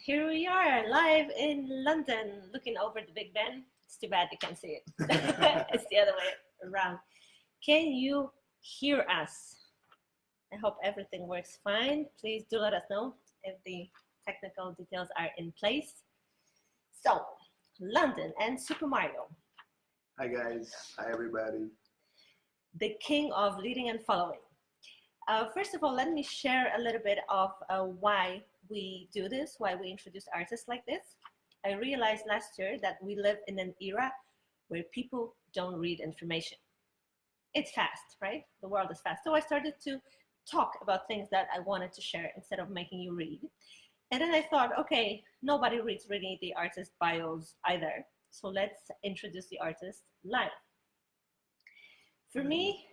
Here we are, live in London, looking over the Big Ben. It's too bad you can't see it. It's the other way around. Can you hear us? I hope everything works fine. Please do let us know if the technical details are in place. So, London and Super Mario. Hi guys, hi everybody. The king of leading and following. First of all, let me share a little bit of why we do this, why we introduce artists like this. I realized last year that we live in an era where people don't read information. It's fast, right? The world is fast. So I started to talk about things that I wanted to share instead of making you read. And then I thought, okay, nobody reads really the artist bios either. So let's introduce the artist live. For me,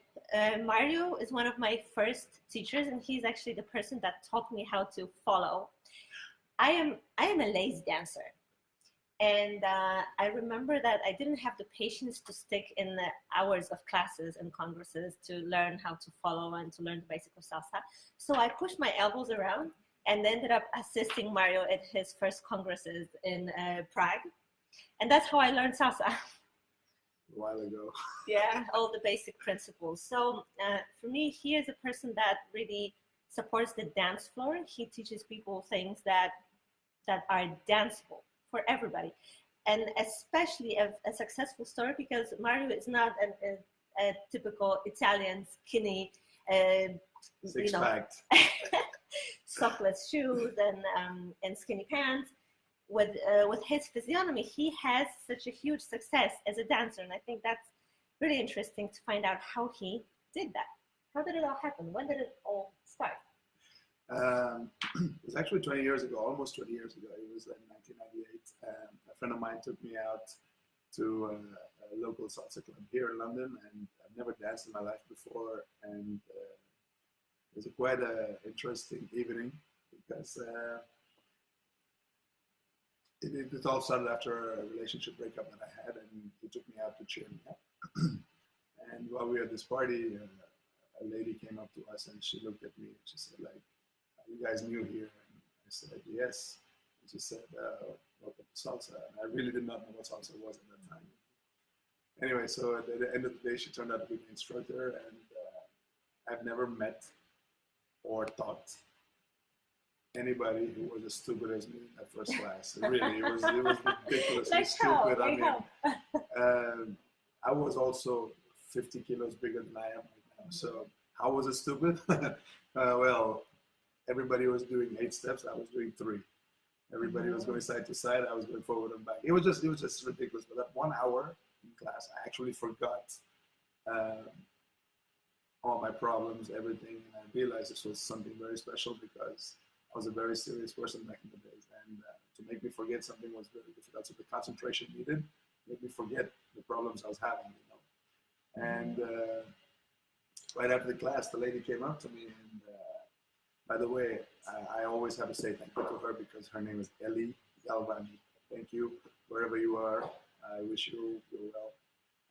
Mario is one of my first teachers, and he's actually the person that taught me how to follow. I am a lazy dancer, and I remember that I didn't have the patience to stick in the hours of classes and congresses to learn how to follow and to learn the basics of salsa. So I pushed my elbows around and ended up assisting Mario at his first congresses in Prague, and that's how I learned salsa. A while ago. Yeah, all the basic principles. So for me, he is a person that really supports the dance floor. He teaches people things that are danceable for everybody, and especially a successful story, because Mario is not a typical Italian skinny, Six-packed. sockless shoes and skinny pants. With his physiognomy, he has such a huge success as a dancer, and I think that's really interesting to find out how he did that. How did it all happen? When did it all start? It was actually 20 years ago, almost 20 years ago. It was in 1998. A friend of mine took me out to a local salsa club here in London, and I've never danced in my life before, and it was quite an interesting evening because it all started after a relationship breakup that I had, and he took me out to cheer me up. And while we were at this party, a lady came up to us and she looked at me and she said, like, "Are you guys new here?" And I said, "Yes." And she said, "Welcome to salsa." And I really did not know what salsa was at that time. Anyway, so at the end of the day, she turned out to be the instructor, and I've never met or taught anybody who was as stupid as me in that first class. Really, it was ridiculously stupid. I mean, I was also 50 kilos bigger than I am right now. So how was it stupid? Well, everybody was doing 8 steps. I was doing 3. Everybody was going side to side. I was going forward and back. It was just ridiculous. But that 1 hour in class, I actually forgot all my problems, everything, and I realized this was something very special because I was a very serious person back in the days, and to make me forget something was very difficult. So the concentration needed made me forget the problems I was having, you know. And right after the class, the lady came up to me, and by the way, I always have to say thank you to her because her name is Ellie Galvani. Thank you, wherever you are. I wish you well.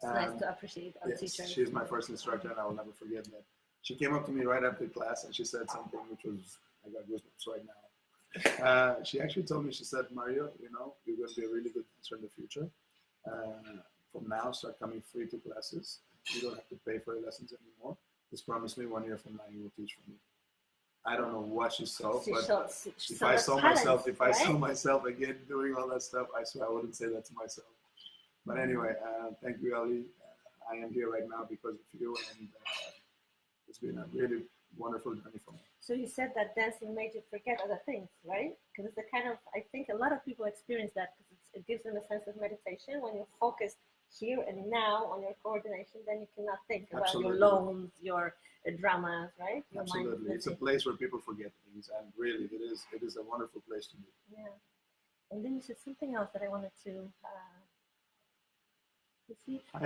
It's nice to appreciate our teachers. She's my first instructor, and I will never forget that. She came up to me right after class, and she said something which was, I got goosebumps right now. She actually told me, she said, "Mario, you know, you're going to be a really good dancer in the future. From now, start coming free to classes. You don't have to pay for your lessons anymore. Just promise me 1 year from now you will teach for me." I don't know what she saw, but if I saw myself again doing all that stuff, I swear I wouldn't say that to myself. But anyway, thank you, Ali. I am here right now because of you, and it's been a really wonderful journey for me. So you said that dancing made you forget other things, right? Because it's the kind of, I think a lot of people experience that because it gives them a sense of meditation. When you're focused here and now on your coordination, then you cannot think about your loans, your dramas, right? Your Absolutely. It's a place where people forget things, and really it is a wonderful place to be. Yeah. And then you said something else that I wanted to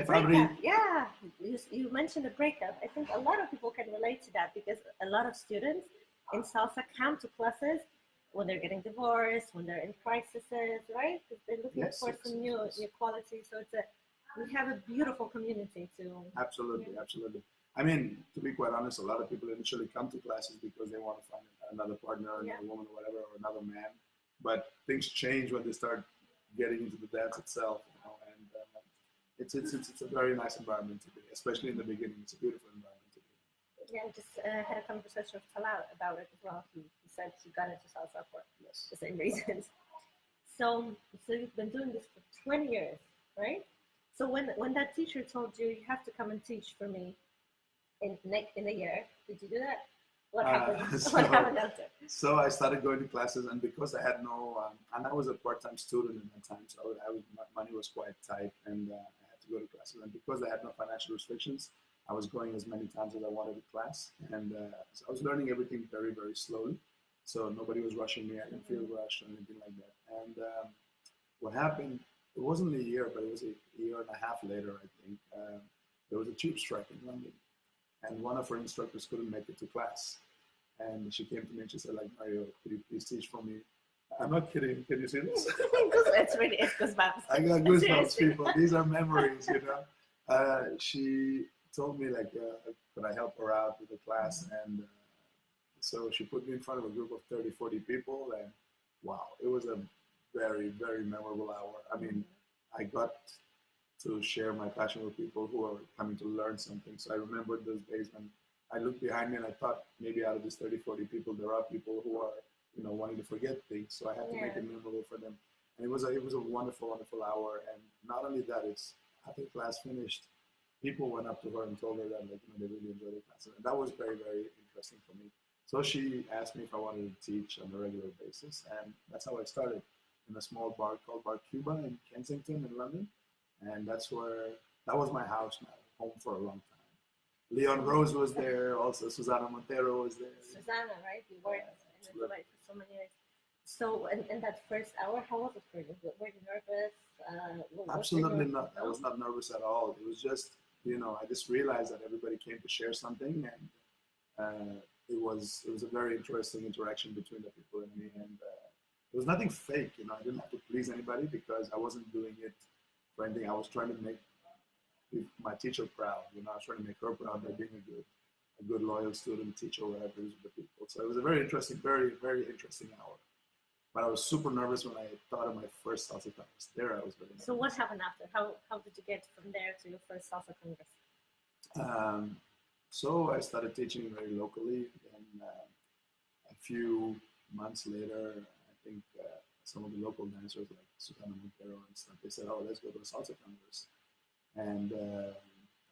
breakup. Yeah, you mentioned a breakup. I think a lot of people can relate to that because a lot of students in salsa come to classes when they're getting divorced, when they're in crises, right? Because they're looking for some new quality. So we have a beautiful community to. Absolutely, absolutely. I mean, to be quite honest, a lot of people initially come to classes because they want to find another partner, another woman, or whatever, or another man. but things change when they start getting into the dance itself, you know, and it's a very nice environment to be, especially in the beginning. It's a beautiful environment to be. Yeah, I just had a conversation with Talal about it as well. He said he got into salsa for Yes. the same reasons. So, so you've been doing this for 20 years, right? So when that teacher told you you have to come and teach for me in a year, did you do that? What happened? What happened after? So I started going to classes, and because I had no, and I was a part-time student at that time, so my money was quite tight, and I had to go to classes. And because I had no financial restrictions, I was going as many times as I wanted to class, and so I was learning everything very, very slowly. So nobody was rushing me. I didn't feel rushed or anything like that. And what happened? It wasn't a year, but it was a year and a half later, I think. There was a tube strike in London, and one of her instructors couldn't make it to class. And she came to me and she said, like, Mario, could you please teach for me? I'm not kidding. Can you see this? It's goosebumps. I got goosebumps, people. These are memories, you know. She told me, like, could I help her out with the class? And so she put me in front of a group of 30, 40 people. And wow, it was a very, very memorable hour. I mean, I got to share my passion with people who are coming to learn something. So I remember those days when I looked behind me and I thought maybe out of these 30, 40 people, there are people who are, you know, wanting to forget things. So I had to make it memorable for them. And it was a wonderful, wonderful hour. And not only that, it's after class finished, people went up to her and told her that, like, you know, they really enjoyed the class. And that was very, very interesting for me. So she asked me if I wanted to teach on a regular basis. And that's how I started in a small bar called Bar Cuba in Kensington in London. And that was my house now, home for a long time. Leon Rose was there, also Susana Montero was there. Susana, right? You worked in the Dubai for so many years. So, in that first hour, how was it for you? Were you nervous? Absolutely not. I was not nervous at all. It was just, you know, I just realized that everybody came to share something, and it was a very interesting interaction between the people and me, and there was nothing fake. You know, I didn't have to please anybody because I wasn't doing it for anything. I was trying to make my teacher proud. You know, I was trying to make her proud by being a good loyal student, teacher, whatever it is with the people. So it was a very interesting, very, very interesting hour. But I was super nervous when I thought of my first salsa congress. There, I was very nervous. So what happened after? How did you get from there to your first salsa congress? So I started teaching very locally, and a few months later, I think some of the local dancers like Susana Montero and stuff, they said, "Oh, let's go to a salsa congress." And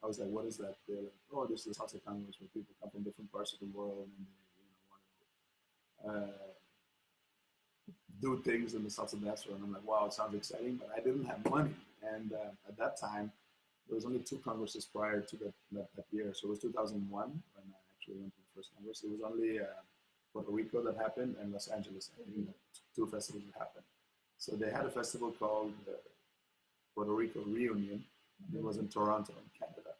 I was like, "What is that?" They're like, "Oh, this is a salsa congress where people come from different parts of the world and they, you know, want to do things in the salsa dance floor." And I'm like, "Wow, it sounds exciting," but I didn't have money. And at that time, there was only 2 congresses prior to that year. So it was 2001 when I actually went to the first congress. It was only Puerto Rico that happened and Los Angeles. I think 2 festivals that happened. So they had a festival called Puerto Rico Reunion. It was in Toronto, in Canada.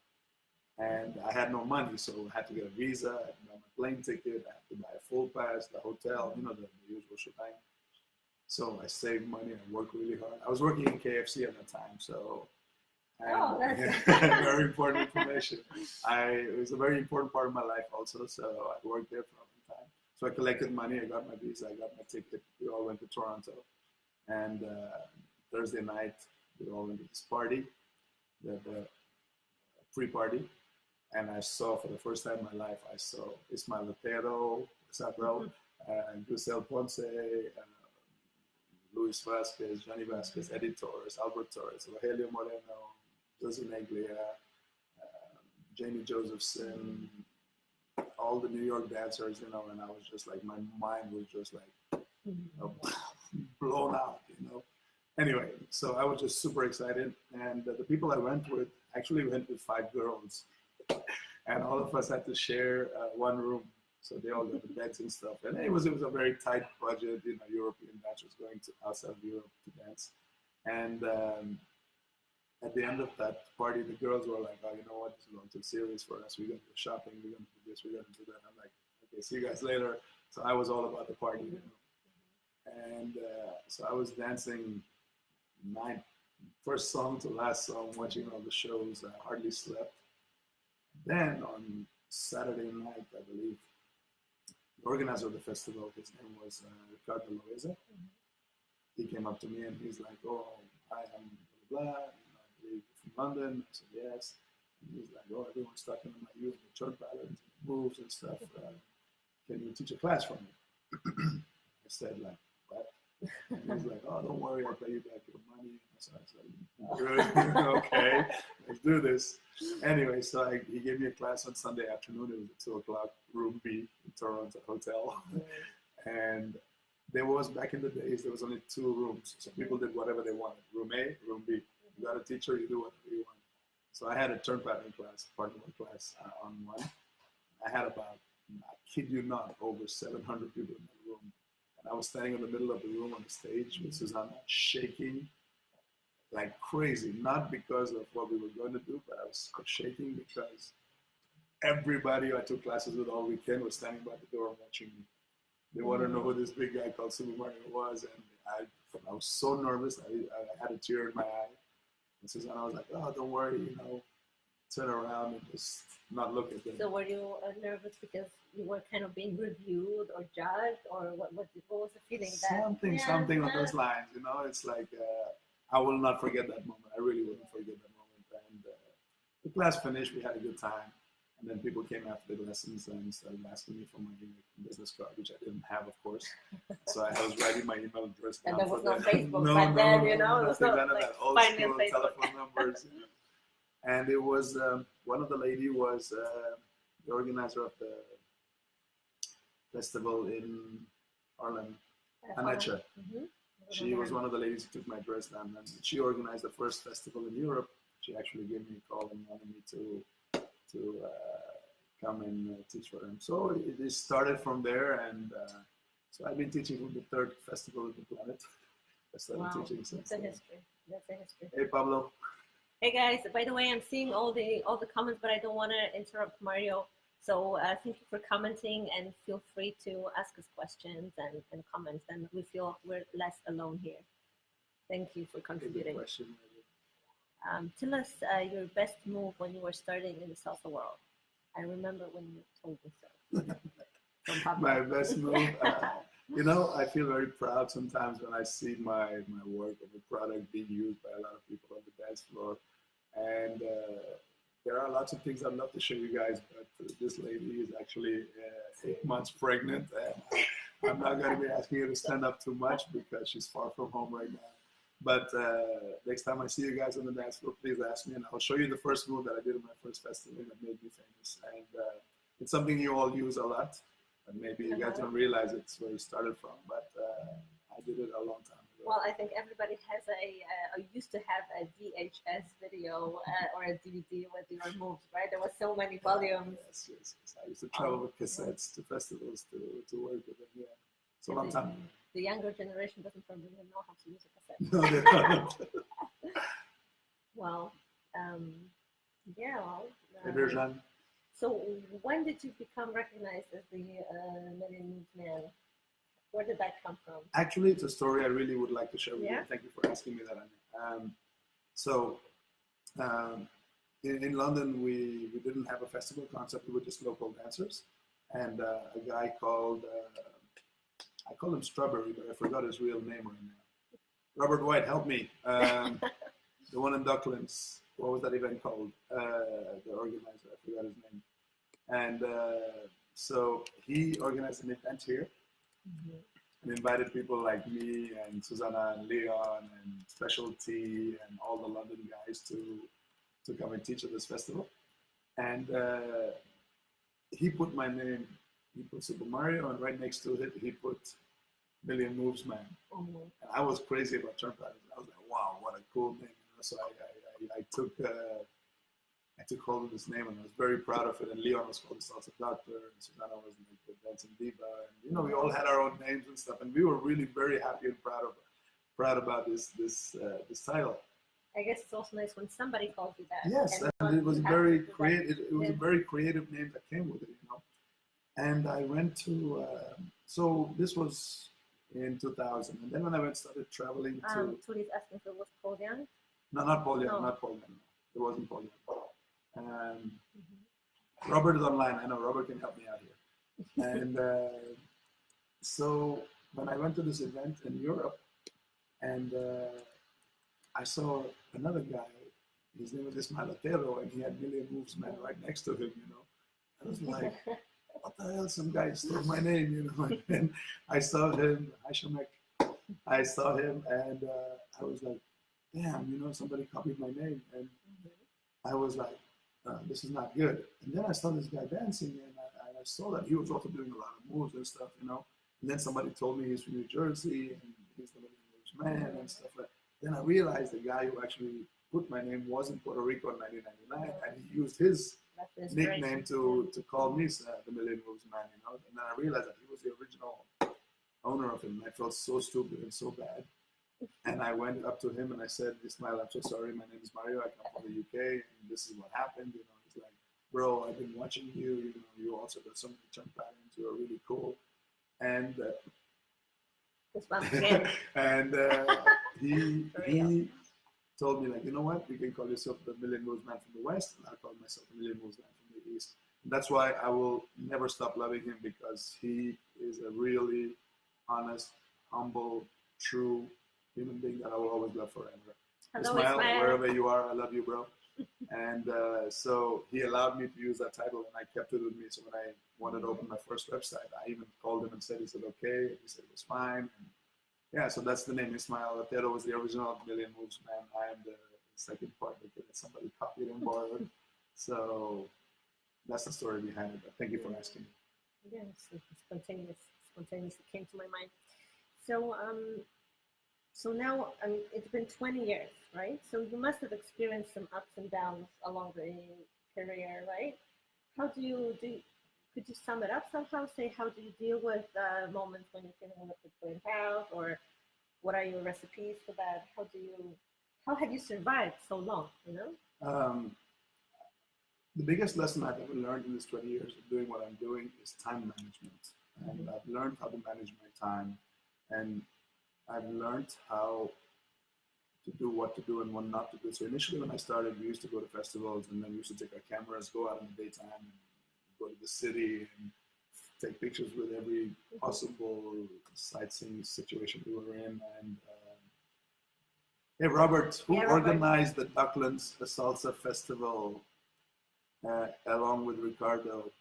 And I had no money, so I had to get a visa, I had to buy my plane ticket, I had to buy a full pass, the hotel, you know, the usual shebang. So I saved money, I worked really hard. I was working in KFC at that time, so That's very important information. It was a very important part of my life also, so I worked there for a long time. So I collected money, I got my visa, I got my ticket, we all went to Toronto. And Thursday night, we all went to this party, the pre-party. And I saw, for the first time in my life, I saw Ismael Otero, Grisel Ponce, Luis Vasquez, Johnny Vasquez, Eddie Torres, Albert Torres, Rogelio Moreno, Josie Neglia, Jamie Josephson, all the New York dancers, you know, and I was just like, my mind was just like, you know, blown out, you know. Anyway, so I was just super excited, and the people I went with, actually went with 5 girls, and all of us had to share one room. So they all got the beds and stuff, and it was a very tight budget, you know, European dancers going to outside of Europe to dance. And at the end of that party, the girls were like, "Oh, you know what? This is going too serious for us. We're going to go shopping. We're going to do this. We're going to do that." I'm like, "Okay, see you guys later." So I was all about the party, you know. And so I was dancing first song to last song, watching all the shows. I hardly slept. Then on Saturday night, I believe, the organizer of the festival, his name was Ricardo Loaiza. he came up to me and he's like, "Oh, I am blah blah. I believe from London." I said, "Yes." And he's like, "Oh, everyone's talking about you and the turn patterns and moves and stuff. Can you teach a class for me?" I said, like, "What?" And he's like, "Oh, don't worry, I'll pay you back your money." So I said, "Really? Okay, let's do this." Anyway, so he gave me a class on Sunday afternoon. It was at 2 o'clock, room B in Toronto Hotel. And there was, back in the days, there was only 2 rooms. So people did whatever they wanted. Room A, room B. You got a teacher, you do whatever you want. So I had a turn pattern class, partner class on one. I had about, I kid you not, over 700 people in that room. And I was standing in the middle of the room on the stage with Susanna, shaking like crazy. Not because of what we were going to do, but I was shaking because everybody I took classes with all weekend was standing by the door watching me. They want to know who this big guy called Supermario was, and I was so nervous. I had a tear in my eye. And Susanna was like, "Oh, don't worry, turn around and just not look at them." So were you nervous because you were kind of being reviewed or judged, or what was the feeling? Something on those lines, It's like, I will not forget that moment. I really wouldn't forget that moment. And the class finished. We had a good time. And then people came after the lessons and started asking me for my business card, which I didn't have, of course. So I was writing my email address down. And there was no Facebook back then, nothing, none of like that. Old school telephone numbers. And it was, one of the lady was the organizer of the festival in Ireland, Ania. She was one of the ladies who took my dress down, and she organized the first festival in Europe. She actually gave me a call and wanted me to come and teach for them. So it started from there, and so I've been teaching from the 3rd festival of the planet. I started teaching since. That's a history. That's a history. Hey, Pablo. Hey guys. By the way, I'm seeing all the comments, but I don't want to interrupt Mario. So thank you for commenting, and feel free to ask us questions and comments. And we feel we're less alone here. Thank you for contributing. Good question. Tell us your best move when you were starting in the salsa world. I remember when you told me so. My best move, I feel very proud sometimes when I see my work or the product being used by a lot of people on the dance floor. And there are lots of things I'd love to show you guys, but this lady is actually 8 months pregnant. And I'm not going to be asking her to stand up too much because she's far from home right now. But next time I see you guys on the dance floor, please ask me, and I'll show you the first move that I did in my first festival that made me famous. And it's something you all use a lot, and maybe you guys don't realize it's where you started from, but I did it a long time ago. Well, I think everybody has used to have a VHS video or a DVD with your moves, right? There were so many volumes. Yes. I used to travel with cassettes to festivals to work with them, yeah. It's a long time. The younger generation doesn't probably even know how to use a cassette. No, they don't. Well, yeah. So when did you become recognized as the Million Moves Man? Where did that come from? Actually, it's a story I really would like to share with you. Thank you for asking me that, Ania. In London, we didn't have a festival concept. We were just local dancers. And a guy called... I call him Strawberry, but I forgot his real name right now. Robert White, help me. The one in Docklands. What was that event called? The organizer, I forgot his name. And so he organized an event here and invited people like me and Susanna and Leon and Specialty and all the London guys to come and teach at this festival. And he put my name. He put Supermario, and right next to it, he put Million Moves Man. And I was crazy about turn patterns. I was like, wow, what a cool name. So I took hold of this name, and I was very proud of it. And Leon was called the Salsa Doctor, and Susanna was like the Dancing Diva. And, we all had our own names and stuff, and we were really very happy and proud about this title. I guess it's also nice when somebody calls you that. Yes, and it was very creative. It was a very creative name that came with it, And I went to, so this was in 2000. And then when I started traveling to... Tuli's asking if it was Paul Young? No, not Paul Young, not Paul Young. It wasn't Paul Young. Robert is online. I know Robert can help me out here. And so when I went to this event in Europe, And I saw another guy, his name was Ismail Otero, and he had Million Moves Man right next to him, you know. I was like, what the hell, some guy stole my name, you know. And then I saw him, Hashamek, I saw him, and I was like, damn, you know, somebody copied my name. And I was like, this is not good. And then I saw this guy dancing, and I saw that he was also doing a lot of moves and stuff, you know. And then somebody told me he's from New Jersey, and he's the Million Moves Man and stuff like that. Then I realized the guy who actually put my name was in Puerto Rico in 1999, and he used his nickname to call me the Million Moves Man, you know. And then I realized that he was the original owner of it, and I felt so stupid and so bad. And I went up to him and I said, Ismail, I'm so sorry. My name is Mario. I come from the UK, and this is what happened. You know, he's like, bro, I've been watching you. You know, you also got so many jump patterns. You're really cool. And and he told me, like, you know what? You can call yourself the Million Moves Man from the West, and I'll call myself the Million Moves Man from the East. And that's why I will never stop loving him, because he is a really honest, humble, true human being that I will always love forever. Hello, Ismail, wherever you are, I love you, bro. And so he allowed me to use that title, and I kept it with me. So when I wanted to open my first website, I even called him and said, is it okay? He said it was fine. And yeah, so that's the name. Ismail Otero was the original Million Moves Man. I am the second part that somebody copied and borrowed. So that's the story behind it. But thank you for asking. Yeah, spontaneously came to my mind. So, so now it's been 20 years, right? So you must have experienced some ups and downs along the career, right? How do you do? Could you sum it up somehow? Say, how do you deal with moments when you're feeling a little bit burnt out, or what are your recipes for that? How have you survived so long? You know. The biggest lesson I've ever learned in this 20 years of doing what I'm doing is time management. And I've learned how to manage my time, and I've learned how to do what to do and what not to do. So initially when I started, we used to go to festivals, and then we used to take our cameras, go out in the daytime, and go to the city and take pictures with every possible sightseeing situation we were in. And hey, Robert, who organized the Ducklands Salsa Festival along with Ricardo?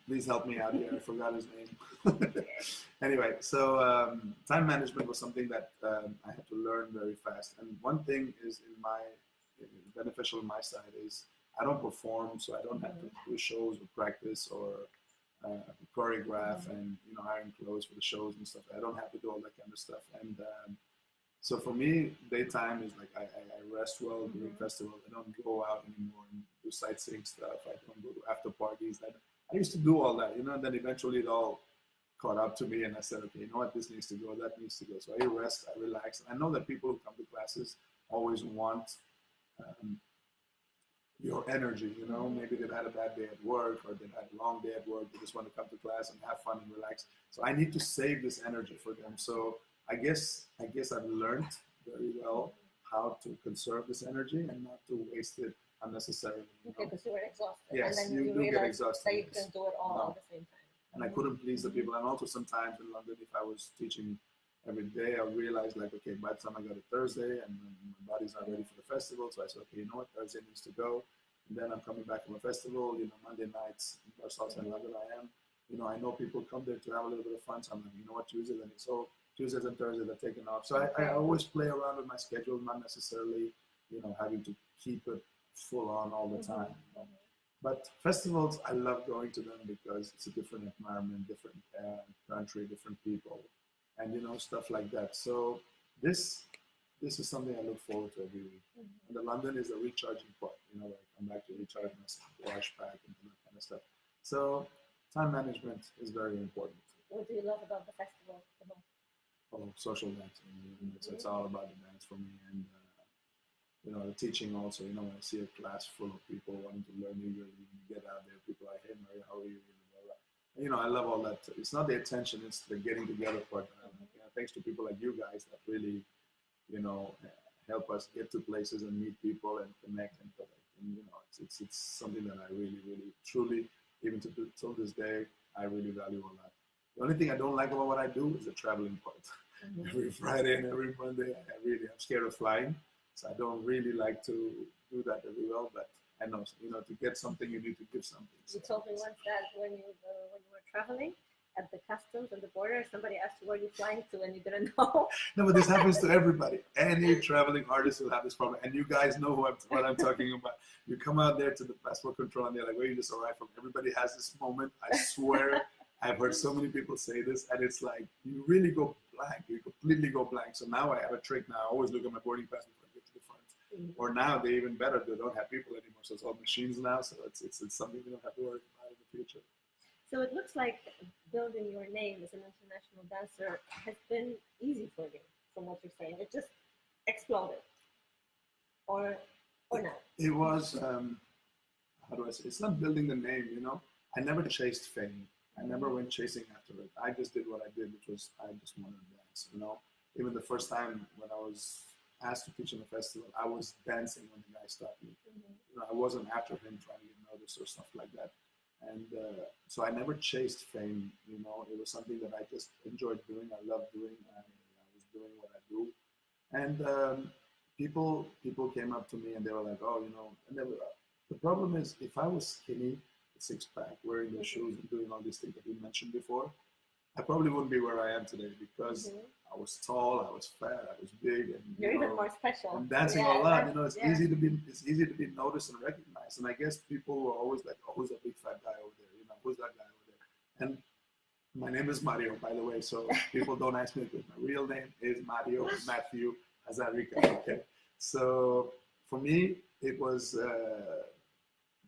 Please help me out here. I forgot his name. Anyway, so time management was something that I had to learn very fast. And one thing is beneficial on my side is I don't perform, so I don't have to do shows or practice or choreograph and iron clothes for the shows and stuff. I don't have to do all that kind of stuff. And so for me, daytime is like I rest well during festivals. I don't go out anymore and do sightseeing stuff. I don't go to after parties. I used to do all that, and then eventually it all caught up to me, and I said, okay, you know what, this needs to go, that needs to go. So I rest, I relax. And I know that people who come to classes always want your energy, maybe they've had a bad day at work, or they've had a long day at work, they just want to come to class and have fun and relax. So I need to save this energy for them. So I guess I've learned very well how to conserve this energy and not to waste it unnecessarily. Okay, because you were exhausted. Yes, and then you do get exhausted. That you couldn't do it all at the same time. And I couldn't please the people. And also sometimes in London, if I was teaching every day, I realized like, okay, by the time I got to Thursday and my body's not ready for the festival. So I said, okay, you know what, Thursday needs to go. And then I'm coming back from a festival, Monday nights in Warsaw Salsa in London I am. I know people come there to have a little bit of fun. So I'm like, you know what, Tuesday, then it's all Tuesdays and Thursdays are taken off. So I always play around with my schedule, not necessarily, having to keep it full on all the time. But festivals, I love going to them because it's a different environment, different country, different people, and stuff like that. So this is something I look forward to every week. And the London is a recharging part, where I come back to recharge myself, wash back, and that kind of stuff. So time management is very important. What do you love about the festival the most? Oh, social dancing. It's all about the dance for me, and the teaching also. When I see a class full of people wanting to learn eagerly, when you get out there, people are, hey, Maria, how are you? I love all that. It's not the attention; it's the getting together part. Thanks to people like you guys that really, help us get to places and meet people and connect and collect. And it's something that I really, really, truly, even till this day, I really value a lot. The only thing I don't like about what I do is the traveling part. Mm-hmm. Every Friday and every Monday, I'm scared of flying, so I don't really like to do that very well. But I know, to get something, you need to give something. So, you told me once that when you were traveling at the customs and the border, somebody asked you where you're flying to, and you didn't know. No, but this happens to everybody. Any traveling artist will have this problem, and you guys know what I'm talking about. You come out there to the passport control, and they're like, "Where you just arrived from?" Everybody has this moment. I swear, I've heard so many people say this, and it's like you really go blank. You completely go blank. So now I have a trick. Now I always look at my boarding pass before I get to the front. Mm-hmm. Or now they even better. They don't have people anymore, so it's all machines now. So it's something you don't have to worry about in the future. So it looks like building your name as an international dancer has been easy for you, from what you're saying. It just exploded, or not. It was. How do I say? It's not building the name. I never chased fame. I never went chasing after it. I just did what I did, which was I just wanted to dance. Even the first time when I was asked to teach in a festival, I was dancing when the guy stopped me. Mm-hmm. I wasn't after him trying to get noticed or stuff like that. And so I never chased fame. It was something that I just enjoyed doing. I loved doing. I was doing what I do. And people came up to me and they were like, "Oh, and they were, the problem is if I was skinny, six-pack, wearing the shoes and doing all these things that you mentioned before, I probably wouldn't be where I am today because I was tall, I was fat, I was big, and you're even more special. I'm dancing a lot. It's easy to be noticed and recognized. And I guess people were always like, "Oh, who's that big fat guy over there? Who's that guy over there?" And my name is Mario, by the way, so people don't ask me because my real name is Mario Matthew Azarica. Okay, so for me, it was.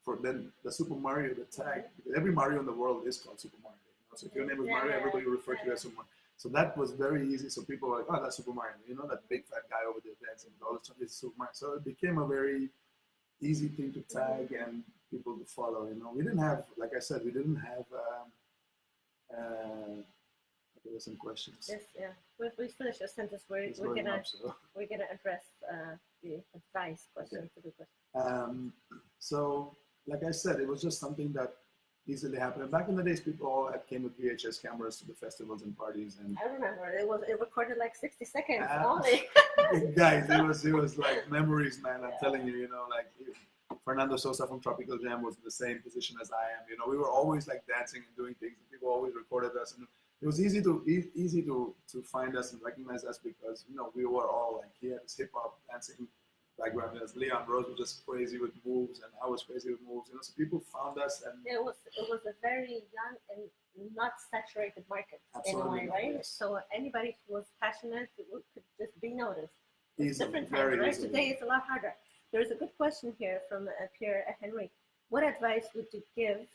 For then the Super Mario, the tag, every Mario in the world is called Super Mario. So if your name is Mario, everybody refer to you as Super Mario. So that was very easy. So people were like, "Oh, that's Super Mario. That big fat guy over there dancing with all the time is Super Mario." So it became a very easy thing to tag and people to follow. We didn't have, like I said, we didn't have. There were some questions. Yes, yeah. We finished a sentence. We're gonna address the advice question to the question. So. Like I said, it was just something that easily happened. And back in the days, people all came with VHS cameras to the festivals and parties. And I remember it recorded like 60 seconds only. Guys, it was like memories, man. I'm telling you, like Fernando Sosa from Tropical Jam was in the same position as I am. We were always like dancing and doing things, and people always recorded us. And it was easy to find us and recognize us because we were all like, he had this hip hop dancing background. As Leon Rose was just crazy with moves, and I was crazy with moves. So people found us, and it was a very young and not saturated market. Absolutely, in a way, right? Yes. So anybody who was passionate could just be noticed. Easily, different very times, right? easily. Today it's a lot harder. There's a good question here from Pierre Henry. What advice would you give?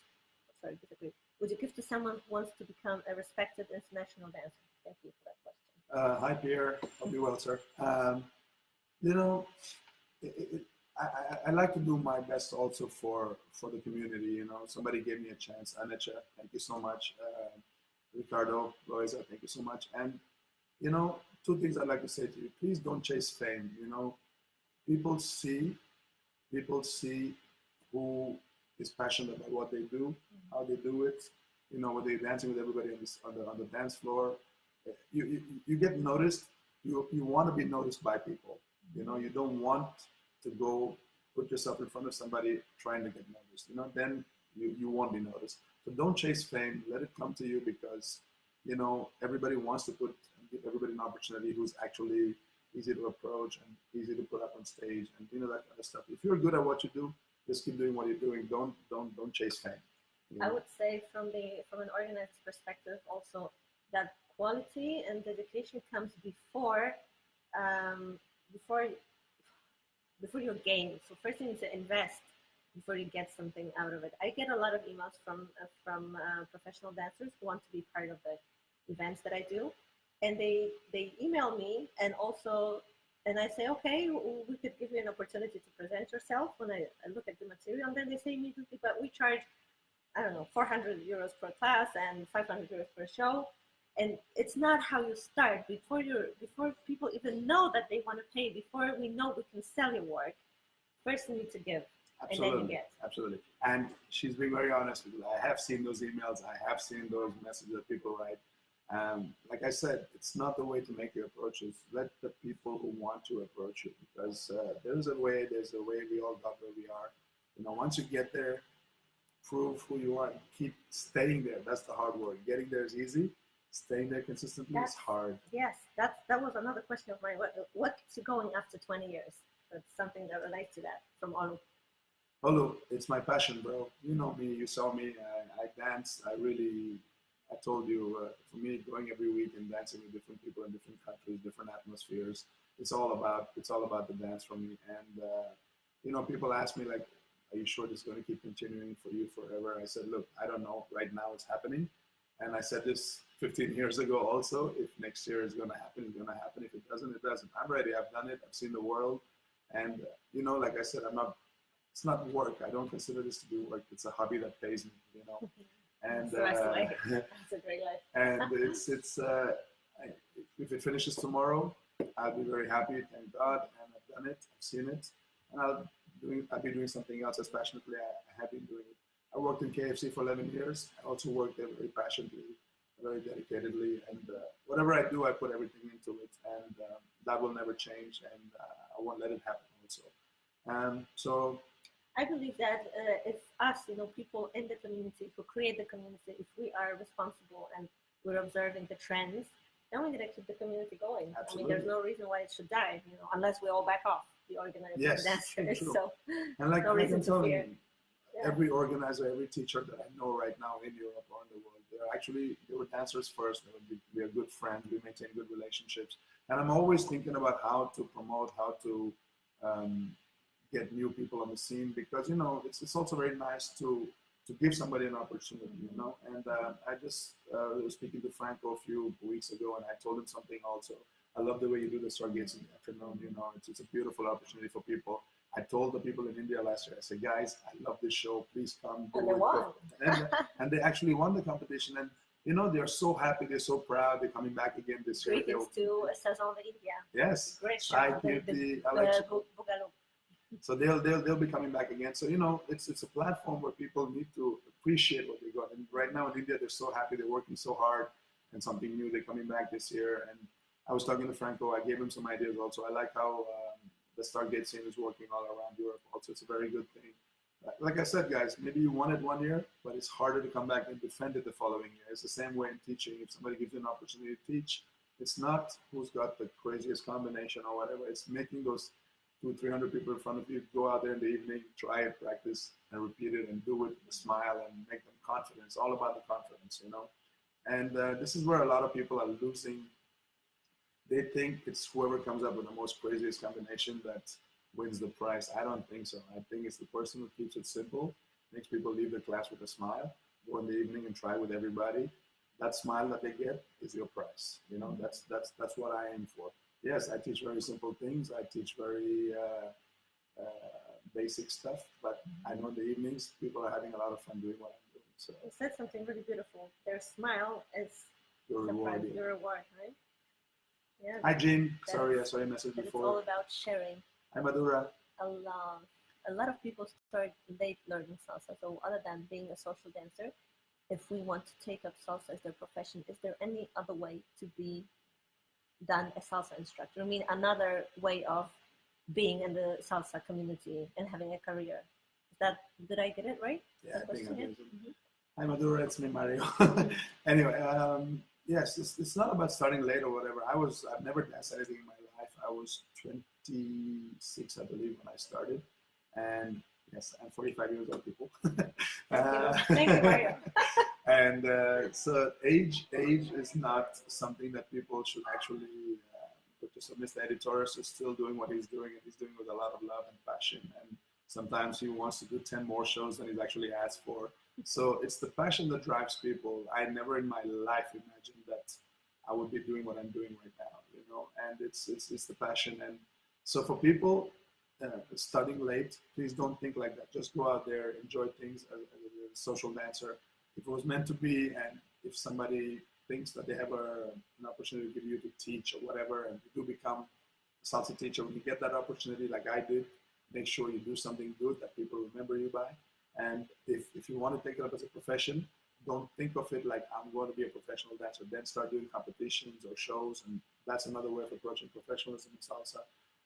Sorry, disagree. Would you give to someone who wants to become a respected international dancer? Thank you for that question. Hi, Pierre. Hope you're well, sir. I like to do my best also for the community. Somebody gave me a chance. Ania, thank you so much. Ricardo, Loiza, thank you so much. And two things I'd like to say to you: please don't chase fame. People see who is passionate about what they do, how they do it. When they're dancing with everybody on the dance floor, you get noticed. You want to be noticed by people. You don't want to go put yourself in front of somebody trying to get noticed. Then you won't be noticed. So don't chase fame. Let it come to you because, everybody wants to give everybody an opportunity who's actually easy to approach and easy to put up on stage and that kind of stuff. If you're good at what you do, just keep doing what you're doing. Don't chase fame. I would say from an organized perspective also that quality and dedication comes before your gain. So first you need to invest before you get something out of it. I get a lot of emails from professional dancers who want to be part of the events that I do, and they email me and I say, okay, we could give you an opportunity to present yourself when I look at the material, and then they say immediately, but we charge, I don't know, 400 euros per class and 500 euros per show. And it's not how you start. Before people even know that they want to pay, before we know we can sell your work, first you need to give. and then you get. Absolutely. And she's being very honest with you. I have seen those emails. I have seen those messages that people write. Like I said, it's not the way to make your approaches. Let the people who want to approach you, because there's a way. We all got where we are. You know, once you get there, prove who you are and keep staying there. That's the hard work. Getting there is easy. Staying there consistently is hard. Yes, that was another question of mine. What keeps you going after 20 years? That's something that relates to that from Olu. Olu, it's my passion, bro. You know me. You saw me. I dance. I told you, for me, going every week and dancing with different people in different countries, different atmospheres, it's all about the dance for me. And you know, people ask me like, "Are you sure this is going to keep continuing for you forever?" I said, "Look, I don't know. Right now, it's happening." And I said this 15 years ago also. If next year is going to happen, it's going to happen. If it doesn't, it doesn't. I'm ready. I've done it. I've seen the world. And you know, like I said, it's not work. I don't consider this to be work. It's a hobby that pays me. You know. And that's a great life. And it's if it finishes tomorrow, I'll be very happy. Thank God, and I've done it. I've seen it, and I'll be doing something else as passionately I have been doing it. I worked in KFC for 11 years. I also worked there very passionately, very dedicatedly, and whatever I do, I put everything into it, and that will never change, and I won't let it happen also. So I believe that if us, you know, people in the community who create the community, if we are responsible and we're observing the trends, then we're going to keep the community going. Absolutely. I mean, there's no reason why it should die, you know, unless we all back off, the organizers and dancers. True. So and like, no reason to fear. Every organizer, every teacher that I know right now in Europe or in the world, they were dancers first. We are good friends. We maintain good relationships. And I'm always thinking about how to promote, how to get new people on the scene, because you know it's also very nice to give somebody an opportunity, you know. And I just was speaking to Franco a few weeks ago, and I told him something also. I love the way you do the Stargates in the afternoon. You know, it's a beautiful opportunity for people. I told the people in India last year, I said, guys, I love this show. Please come. And they won. And they actually won the competition. And you know, they're so happy. They're so proud. They're coming back again this year. Greetings to Saison de India. Yes. Great show. So they'll be coming back again. So you know, it's a platform where people need to appreciate what they got. And right now in India, they're so happy. They're working so hard, and something new. They're coming back this year. And I was talking to Franco. I gave him some ideas also. I like how the Stargate scene is working all around Europe. Also, it's a very good thing. Like I said, guys, maybe you won it one year, but it's harder to come back and defend it the following year. It's the same way in teaching. If somebody gives you an opportunity to teach, it's not who's got the craziest combination or whatever. It's making those 200-300 people in front of you go out there in the evening, try it, practice, and repeat it, and do it with a smile and make them confident. It's all about the confidence, you know. And this is where a lot of people are losing. They think it's whoever comes up with the most craziest combination that wins the prize. I don't think so. I think it's the person who keeps it simple, makes people leave the class with a smile, go in the evening and try with everybody. That smile that they get is your prize. You know, that's what I aim for. Yes, I teach very simple things. I teach very basic stuff, but I know in the evenings people are having a lot of fun doing what I'm doing. So you said something really beautiful. Their smile is your reward. Your reward, right? Yeah. Hi, Jean. Sorry, I saw your message before. It's all about sharing. Hi, Madura. A lot of people start late learning salsa. So other than being a social dancer, if we want to take up salsa as their profession, is there any other way to be than a salsa instructor? I mean, another way of being in the salsa community and having a career. Did I get it right? Yeah, I think I did. Hi, Madura. It's me, Mario. Anyway, yes, it's not about starting late or whatever. I've never danced anything in my life. I was 26, I believe, when I started. And yes, I'm 45 years old, people. Thank you, Mario. And so age is not something that people should actually put to. So Mr. Editorius is still doing what he's doing, and he's doing with a lot of love and passion. And sometimes he wants to do 10 more shows than he's actually asked for. So it's the passion that drives people. I never in my life imagined that I would be doing what I'm doing right now, you know, and it's the passion. And so for people starting late, please don't think like that. Just go out there, enjoy things as a social dancer. If it was meant to be, and if somebody thinks that they have an opportunity to give you to teach or whatever, and you do become a salsa teacher, when you get that opportunity like I did, make sure you do something good that people remember you by. And if you want to take it up as a profession, don't think of it like I'm going to be a professional dancer. Then start doing competitions or shows, and that's another way of approaching professionalism in salsa.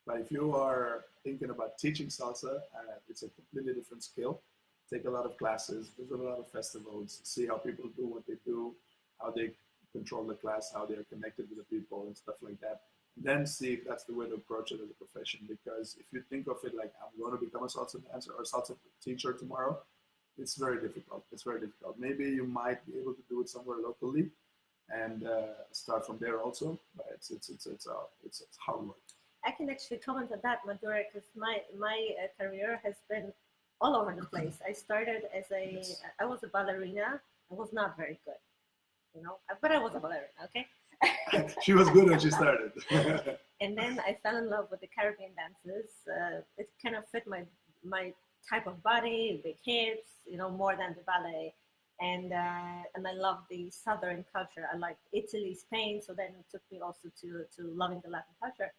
But if you are thinking about teaching salsa, it's a completely different skill. Take a lot of classes, visit a lot of festivals, see how people do what they do, how they control the class, how they're connected with the people and stuff like that. And then see if that's the way to approach it as a profession. Because if you think of it like I'm going to become a salsa dancer or a salsa teacher tomorrow, it's very difficult. It's very difficult. Maybe you might be able to do it somewhere locally and start from there also, but it's hard work. I can actually comment on that, Madura, because my career has been all over the place. I started as I was a ballerina. I was not very good, you know, but I was a ballerina, okay? She was good when she started. And then I fell in love with the Caribbean dances. It kind of fit my type of body, big hips, you know, more than the ballet. And I love the Southern culture. I like Italy, Spain. So then it took me also to loving the Latin culture.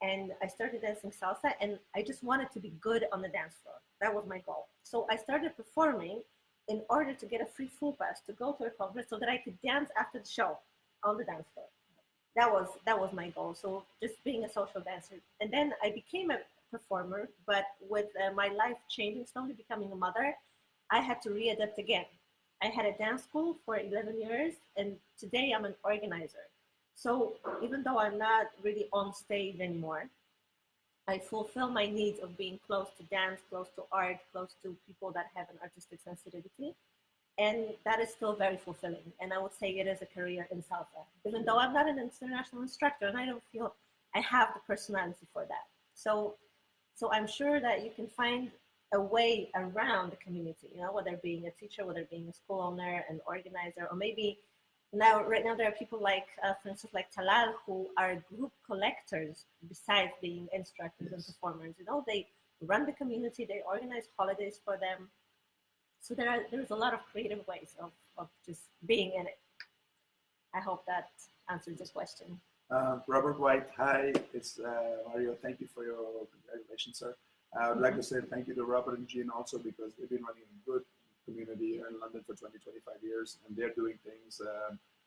And I started dancing salsa, and I just wanted to be good on the dance floor. That was my goal. So I started performing in order to get a free full pass to go to a conference so that I could dance after the show on the dance floor. That was my goal. So just being a social dancer, and then I became a performer. But with my life changing, slowly becoming a mother, I had to readapt again. I had a dance school for 11 years, and today I'm an organizer. So even though I'm not really on stage anymore, I fulfill my needs of being close to dance, close to art, close to people that have an artistic sensitivity. And that is still very fulfilling. And I would say it is a career in salsa, even though I'm not an international instructor and I don't feel I have the personality for that. So I'm sure that you can find a way around the community, you know, whether being a teacher, whether being a school owner, an organizer, or maybe right now there are people like, for instance, like Talal, who are group collectors besides being instructors and performers. You know, they run the community, they organize holidays for them. So there's a lot of creative ways of just being in it. I hope that answers the question. Robert White, hi, it's Mario. Thank you for your congratulations, sir. I would like to say thank you to Robert and Jean also, because they've been running a good community here in London for 20, 25 years, and they're doing things,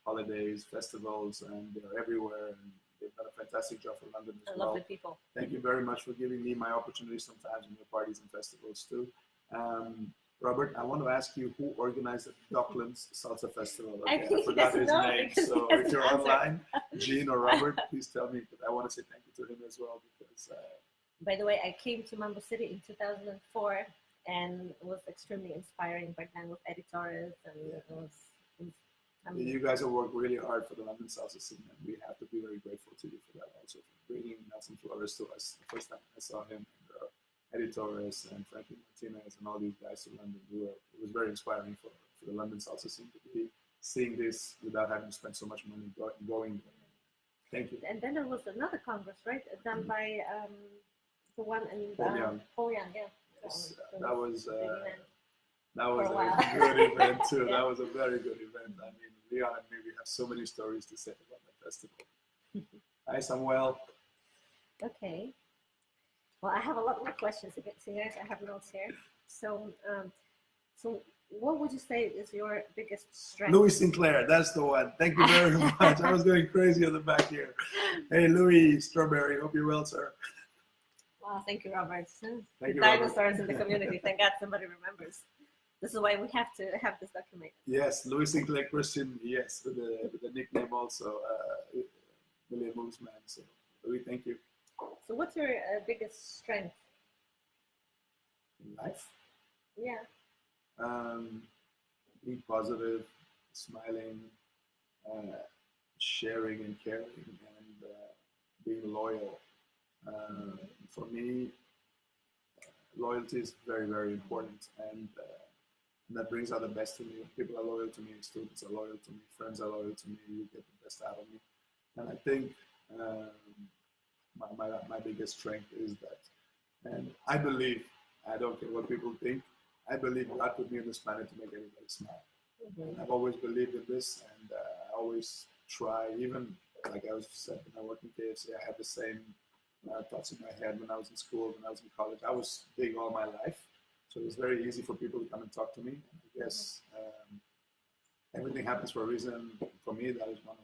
holidays, festivals, and they're everywhere, and they've done a fantastic job for London as well. Lovely people. Thank you very much for giving me my opportunity sometimes in your parties and festivals too. Robert, I want to ask you who organized the Docklands Salsa Festival. Okay, I forgot his name. So if you're online, Jean or Robert, please tell me. But I want to say thank you to him as well, because. By the way, I came to Mambo City in 2004, and it was extremely inspiring back then with Eddie Torres, and it was you guys have worked really hard for the London salsa scene, and we have to be very grateful to you for that also, for bringing Nelson Flores to us. The first time I saw him, and Eddie Torres and Frankie Martinez and all these guys to London, it was very inspiring for the London salsa scene to be seeing this without having to spend so much money going there. Thank you. And then there was another congress, right, done by the one in Paul Young, yeah. Yes, that was a good event too. Yeah. That was a very good event. I mean, Leon and me, we have so many stories to say about that festival. Hi, Samuel. Okay. Well, I have a lot more questions. So guys, I have notes here. So, so what would you say is your biggest strength? Louis Sinclair, that's the one. Thank you very much. I was going crazy on the back here. Hey, Louis Strawberry, hope you're well, sir. Wow, thank you, Robert. Thank you, dinosaurs Robert. In the community. Thank God somebody remembers. This is why we have to have this documented. Yes, Louis Sinclair Christian, yes, with the nickname also, William Mooseman. So, Louis, thank you. So what's your biggest strength? In life? Yeah. Being positive, smiling, sharing and caring, and being loyal. For me, loyalty is very, very important, and that brings out the best in me. People are loyal to me, students are loyal to me, friends are loyal to me, you get the best out of me. And I think my biggest strength is that. And I believe, I don't care what people think, I believe God put me on this planet to make everybody smile. Mm-hmm. And I've always believed in this, and I always try, even like I was said, when I worked in KFC, I had the same thoughts in my head when I was in school, when I was in college. I was big all my life, so it was very easy for people to come and talk to me. And I guess everything happens for a reason. For me, that is one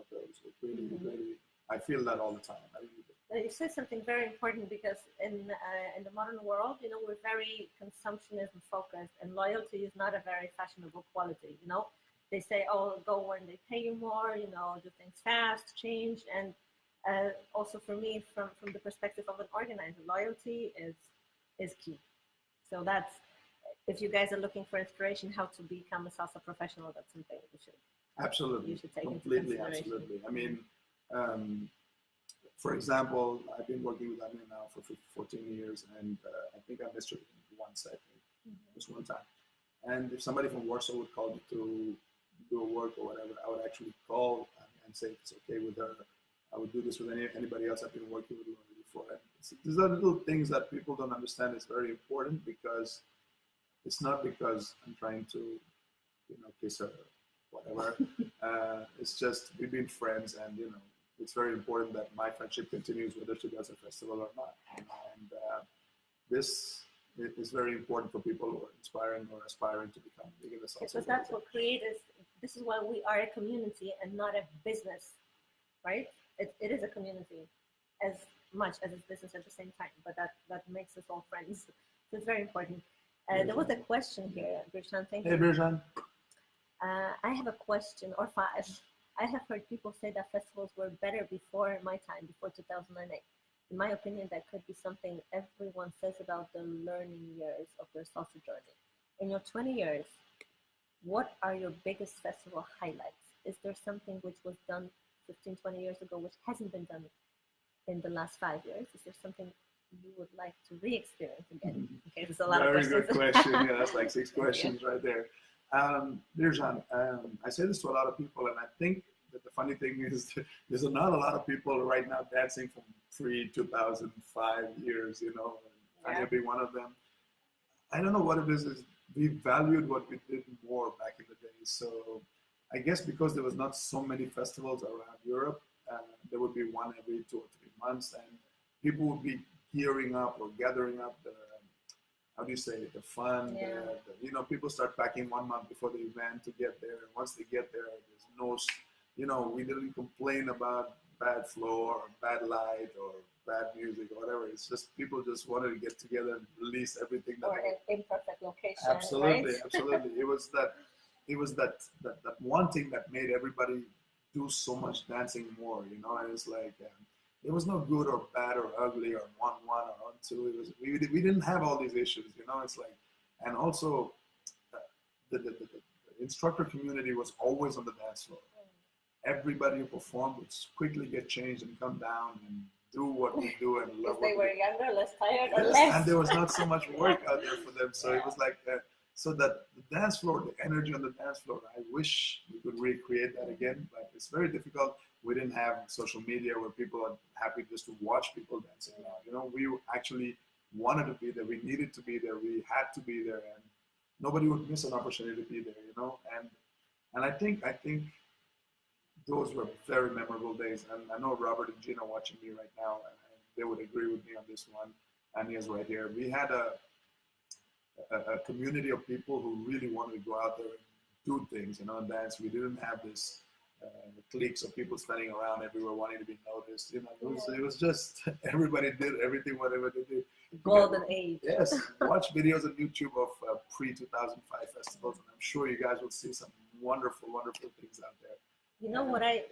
of those. It really, really, I feel that all the time. I really do. You said something very important, because in the modern world, you know, we're very consumptionism focused, and loyalty is not a very fashionable quality. You know, they say, "Oh, go when they pay you more." You know, do things fast, change, and also for me, from the perspective of an organizer, loyalty is key. So that's, if you guys are looking for inspiration how to become a salsa professional, that's something Absolutely, you should take completely, into consideration. absolutely. I mean, for example, I've been working with Ania now for 14 years, and I think I missed her once, I think, just one time. And if somebody from Warsaw would call me to do a work or whatever, I would actually call Ania and say if it's okay with her. I would do this with anybody else I've been working with before. And these are little things that people don't understand. It's very important, because it's not because I'm trying to, you know, kiss her or whatever. It's just we've been friends, and you know, it's very important that my friendship continues whether she does a festival or not. You know? And this is very important for people who are inspiring or aspiring to become big in the salsa. Because that's what creators. This is why we are a community and not a business, right? It is a community as much as it's business at the same time, but that makes us all friends. So it's very important. There was a question here, Birjan. Thank you. Hey, Birjan. I have a question, or five. I have heard people say that festivals were better before my time, before 2008. In my opinion, that could be something everyone says about the learning years of their salsa journey. In your 20 years, what are your biggest festival highlights? Is there something which was done 15, 20 years ago which hasn't been done in the last 5 years? Is there something you would like to re-experience again? Okay, there's a lot of questions. Very good question. Yeah, that's like 6 questions right there. Birjan, I say this to a lot of people, and I think that the funny thing is there's not a lot of people right now dancing from pre-2005 years, you know, and Ania being one of them. I don't know what it is we valued what we did more back in the day. So I guess because there was not so many festivals around Europe, there would be one every 2 or 3 months, and people would be gearing up or gathering up the, how do you say it, the fun. Yeah. You know, people start packing 1 month before the event to get there. And once they get there, there's no, you know, we didn't complain about bad flow or bad light or bad music or whatever. It's just people just wanted to get together and release everything. Or an imperfect location. Absolutely, right? Absolutely. It was that one thing that made everybody do so much dancing more, you know. And it's like there was no good or bad or ugly or 1-1 or 1-2. It was we didn't have all these issues, you know. It's like, and also the instructor community was always on the dance floor. Everybody who performed would quickly get changed and come down and do what we do and love. If they were younger, less tired, or yes, less. and there was not so much work out there for them. So it was like, so that the dance floor, the energy on the dance floor, I wish we could recreate that again, but it's very difficult. We didn't have social media where people are happy just to watch people dancing around. You know, we actually wanted to be there. We needed to be there. We had to be there, and nobody would miss an opportunity to be there. You know, and I think those were very memorable days. And I know Robert and Gina watching me right now, and they would agree with me on this one. Ania's right here. We had a community of people who really wanted to go out there and do things, you know, and dance. We didn't have this cliques of people standing around everywhere wanting to be noticed. You know, it was just everybody did everything, whatever they did. Golden age. Yes, watch videos on YouTube of pre-2005 festivals, and I'm sure you guys will see some wonderful, wonderful things out there. You know what I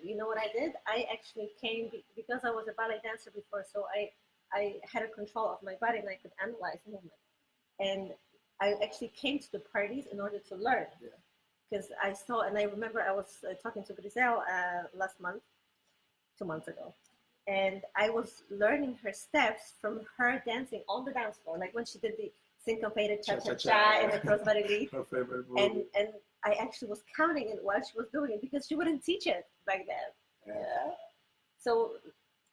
did? I actually came because I was a ballet dancer before, so I had a control of my body and I could analyze movement. And I actually came to the parties in order to learn. Because I saw, and I remember I was talking to Grisel last month, 2 months ago, and I was learning her steps from her dancing on the dance floor, like when she did the syncopated cha-cha-cha and the crossbody lead. Her favorite movie. And I actually was counting it while she was doing it because she wouldn't teach it back then. Yeah. So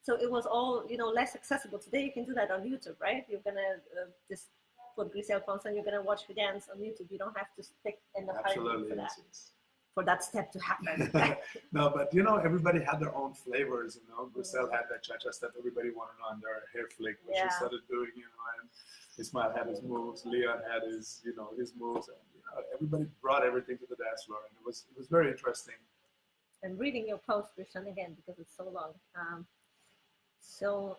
it was all, you know, less accessible. Today you can do that on YouTube, right? You're gonna just put Grisel Ponce and you're gonna watch her dance on YouTube. You don't have to stick in the party for that. for that step to happen. No, but you know, everybody had their own flavors. You know, Grisel had that cha-cha step everybody wanted on their hair flick, which she started doing. You know, and Ismail had his moves, Leon had his, you know, his moves, and you know, everybody brought everything to the dance floor, and it was very interesting. I'm reading your post, Christian, again because it's so long. So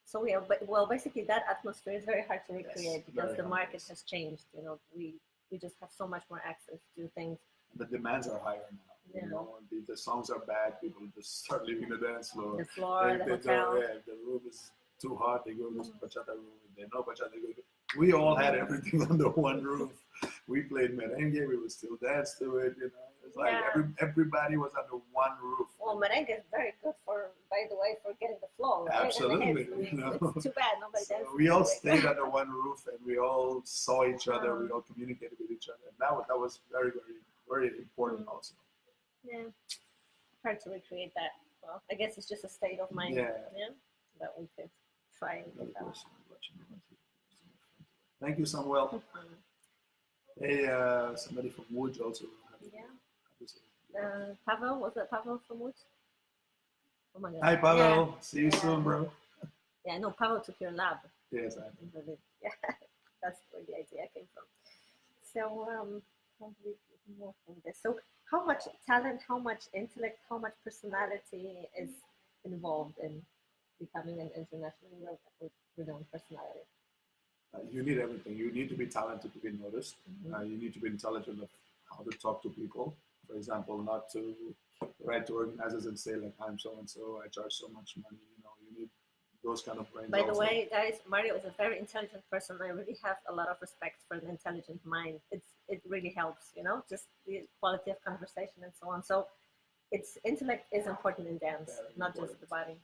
so yeah, but well, basically that atmosphere is very hard to recreate because the market has changed. You know, we just have so much more access to things. The demands are higher now. You know, the songs are bad. People just start leaving the dance floor. The floor, the hotel. If the room is too hot, they go to the bachata room. If they know bachata, they go to. We all had everything under one roof. We played merengue. We would still dance to it. You know, it's like everybody was under one roof. Well, merengue is very good for, by the way, for getting the flow. Right? Absolutely. You know? It's too bad nobody dances. We all stayed under one roof, and we all saw each other. We all communicated with each other, and that was very, very, very important also. Yeah, hard to recreate that. Well, I guess it's just a state of mind. That we could try and get that. Thank you, Samuel. Hey, somebody from Woods also. Pavel, was that Pavel from Woods? Oh my God. Hi, Pavel. See you soon, bro. Yeah, no, Pavel took your lab. Yes, I know. Yeah, that's where the idea came from. So, how do we get more from this? So, how much talent, how much intellect, how much personality is involved in becoming an internationally renowned personality? You need everything. You need to be talented to be noticed. You need to be intelligent of how to talk to people. For example, not to write to organizers and say like, I'm so and so, I charge so much money. You know, you need those kind of brains. By the way, guys, Mario is a very intelligent person. I really have a lot of respect for an intelligent mind. It really helps, you know, just the quality of conversation and so on. So, intellect is important in dance, not just the body.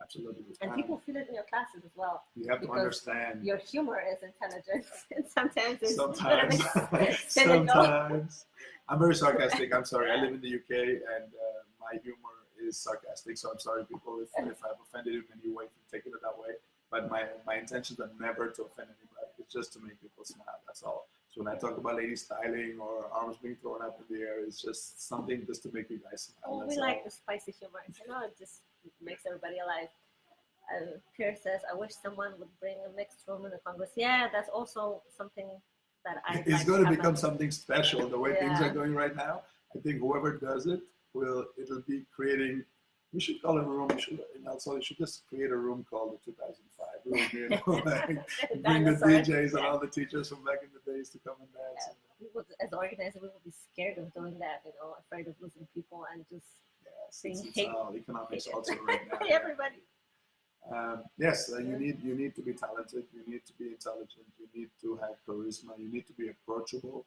Absolutely. And people feel it in your classes as well. You have to understand. Your humor is intelligent, and sometimes it's sometimes. I'm very sarcastic. I'm sorry. I live in the UK, and my humor is sarcastic. So I'm sorry, people, if I've offended you in any way, take it that way. But my intentions are never to offend anybody. It's just to make people smile. That's all. So when I talk about lady styling or arms being thrown up in the air, it's just something just to make you guys smile. Well, we like the spicy humor. You know, it just makes everybody alive. Pierre says, I wish someone would bring a mixed room in the Congress. Yeah, that's also something that it's going to become something special. The way things are going right now, I think whoever does it it'll be creating. We should call it a room. You should just create a room called the 2005 room. You know, like, bring the DJs and all the teachers from back in the days to come and dance. As organizers, we will be scared of doing that. You know, afraid of losing people and just seeing hate. Economics also right now. Everybody. Yes, you need to be talented. You need to be intelligent. You need to have charisma. You need to be approachable.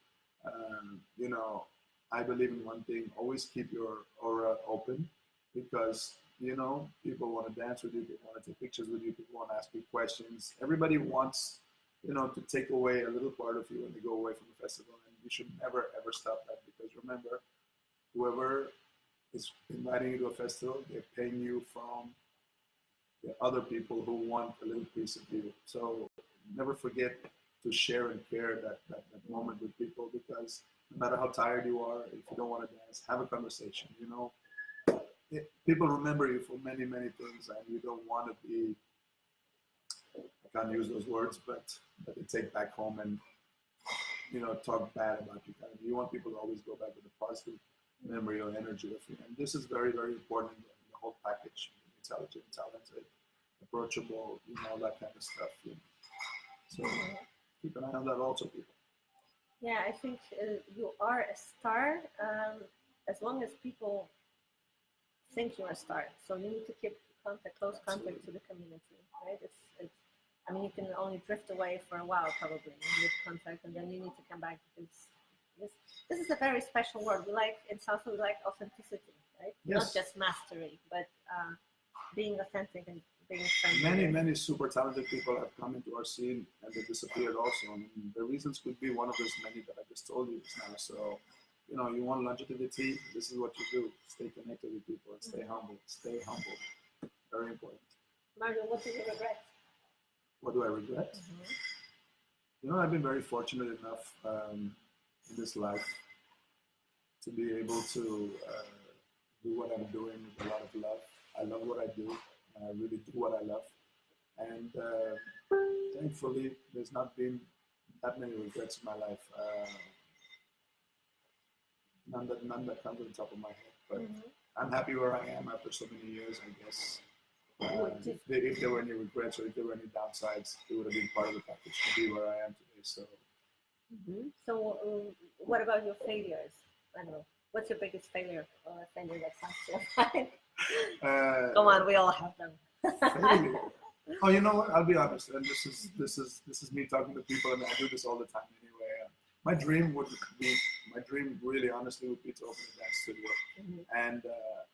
You know, I believe in one thing: always keep your aura open, because you know people want to dance with you, people want to take pictures with you, people want to ask you questions. Everybody wants, you know, to take away a little part of you when they go away from the festival, and you should never ever stop that, because remember, whoever is inviting you to a festival, they're paying you from the other people who want a little piece of you. So never forget to share and care that moment with people, because no matter how tired you are, if you don't want to dance, have a conversation. You know, people remember you for many, many things, and you don't want to be, I can't use those words, but they take back home and, you know, talk bad about you. You want people to always go back with a positive memory or energy of you. And this is very, very important in the whole package: intelligent, talented, approachable, you know, all that kind of stuff. You know. So keep an eye on that also, people. Yeah, I think you are a star as long as people think you're a star. So you need to keep close contact to the community, right? It's. I mean, you can only drift away for a while, probably, and lose contact, and then you need to come back, because this is a very special word. We like, in Salsa, we like authenticity, right? Yes. Not just mastery, but being authentic and being friendly. Many super talented people have come into our scene and they disappeared also. And the reasons could be one of those many that I just told you just now. So, you know, you want longevity, this is what you do. Stay connected with people and stay humble. Stay humble. Very important. Mario, what do you regret? What do I regret? You know, I've been very fortunate enough in this life to be able to do what I'm doing with a lot of love. I love what I do, and I really do what I love. And thankfully, there's not been that many regrets in my life. None that comes on top of my head. But I'm happy where I am after so many years, I guess. If there were any regrets or if there were any downsides, it would have been part of the package to be where I am today. So, so what about your failures? I don't know. What's your biggest failure or failure that comes to your mind? Come on, we all have them. Failure. Oh, you know what? I'll be honest, and this is me talking to people, and I do this all the time anyway. My dream really honestly would be to open a dance studio. And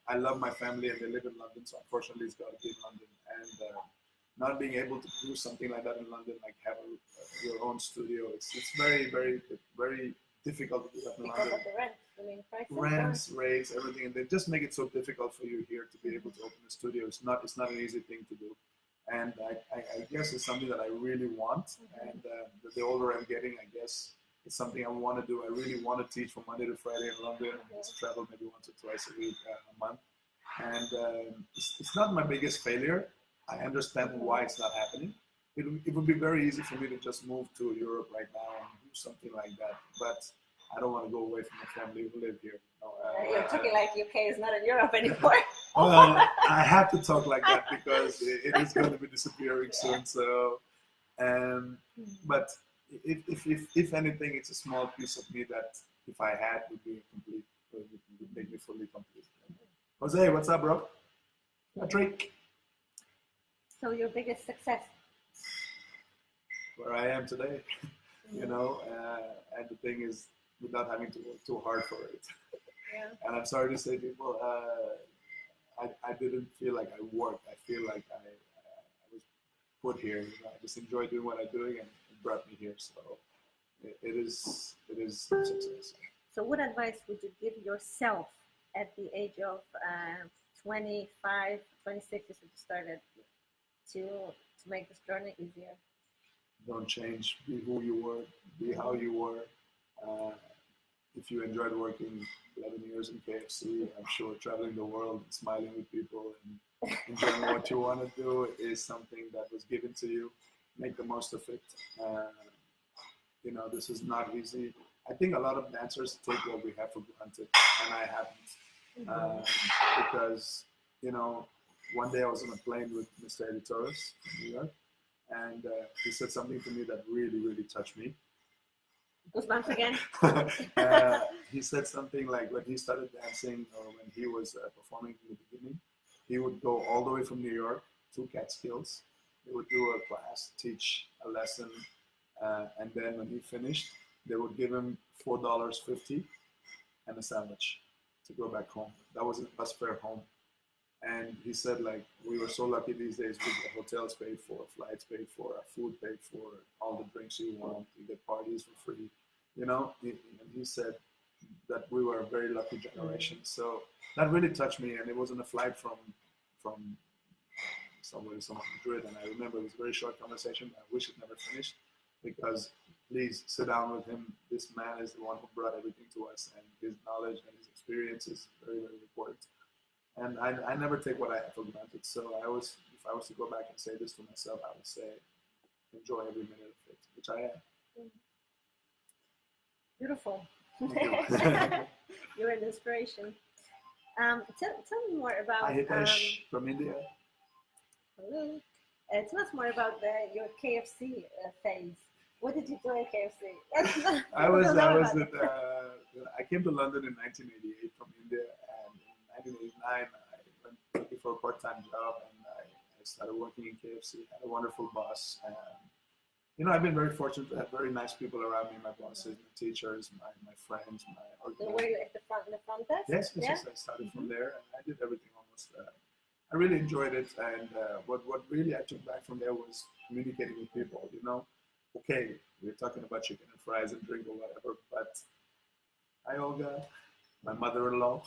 I love my family, and they live in London, so unfortunately it's got to be in London. And not being able to do something like that in London, like have your own studio, it's very, very, very difficult to do that in Because London. of the rent, I mean, prices, Rents, rates, everything, and they just make it so difficult for you here to be able to open a studio. It's not an easy thing to do. And I guess it's something that I really want. And the older I'm getting, I guess it's something I want to do. I really want to teach from Monday to Friday in London, and just travel maybe once or twice a week, a month. And it's not my biggest failure. I understand why it's not happening. It would be very easy for me to just move to Europe right now and do something like that. But I don't want to go away from my family who live here. No, you're talking like UK is not in Europe anymore. Well, I have to talk like that because it is going to be disappearing soon. So, but if anything, it's a small piece of me that if I had would be complete, would make me fully complete. Jose, what's up, bro? Patrick. So your biggest success? Where I am today, you know, and the thing is, without having to work too hard for it. And I'm sorry to say, people, I didn't feel like I worked. I feel like I was put here. You know, I just enjoy doing what I'm doing, and it brought me here. So it is success. So what advice would you give yourself at the age of 25, 26, as you started, to make this journey easier? Don't change. Be who you were. Be how you were. If you enjoyed working 11 years in KFC, I'm sure traveling the world and smiling with people and enjoying what you want to do is something that was given to you. Make the most of it. You know, this is not easy. I think a lot of dancers take what we have for granted, and I haven't. Because, you know, one day I was on a plane with Mr. Eddie Torres from New York, and he said something to me that really, really touched me. Goosebumps again. He said something like when he started dancing or when he was performing in the beginning, he would go all the way from New York to Catskills. They would do a class, teach a lesson, and then when he finished, they would give him $4.50 and a sandwich to go back home. That was his bus fare home. And he said, like, we were so lucky these days with the hotels paid for, flights paid for, food paid for, all the drinks you want, you get parties for free, you know? And he said that we were a very lucky generation. So that really touched me, and it was on a flight from somewhere to Madrid, and I remember it was a very short conversation. I wish it never finished, because please sit down with him. This man is the one who brought everything to us, and his knowledge and his experience is very, very important. And I never take what I have for granted. So if I was to go back and say this to myself, I would say, enjoy every minute of it, which I am. Beautiful. You're an inspiration. Tell me more about. Hi, Hitesh from India. Hello. Tell us more about your KFC phase. What did you do at KFC? I came to London in 1988 from India, and in 1989 I went looking for a part-time job, and I started working in KFC. Had a wonderful boss. You know, I've been very fortunate to have very nice people around me, my bosses, my teachers, my friends, my organizers. Were you at the front desk? Yes, I started from there, and I did everything almost. I really enjoyed it, and what really I took back from there was communicating with people, you know. Okay, we're talking about chicken and fries and drink or whatever, but hi, Olga, my mother-in-law.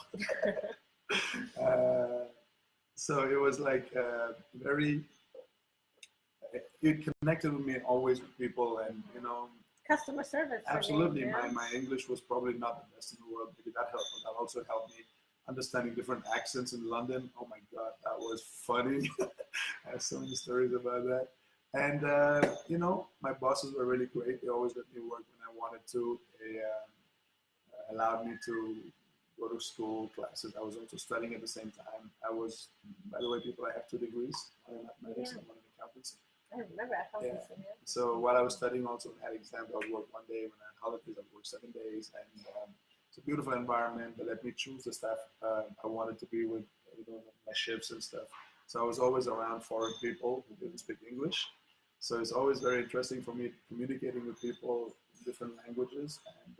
So it was like it connected with me always with people, and you know, customer service. Absolutely. I mean, My English was probably not the best in the world. Maybe that helped, but that also helped me understanding different accents in London. Oh my God, that was funny. I have so many stories about that. And, you know, my bosses were really great. They always let me work when I wanted to. They allowed me to go to school, classes. I was also studying at the same time. I was, by the way, people, I have 2 degrees, one in mathematics and one in accountancy. I remember accountancy. Yeah. So while I was studying also and had exams, I would work one day. When I had holidays, I would work 7 days. And it's a beautiful environment. They let me choose the staff I wanted to be with, you know, my shifts and stuff. So I was always around foreign people who didn't speak English. So it's always very interesting for me communicating with people in different languages. And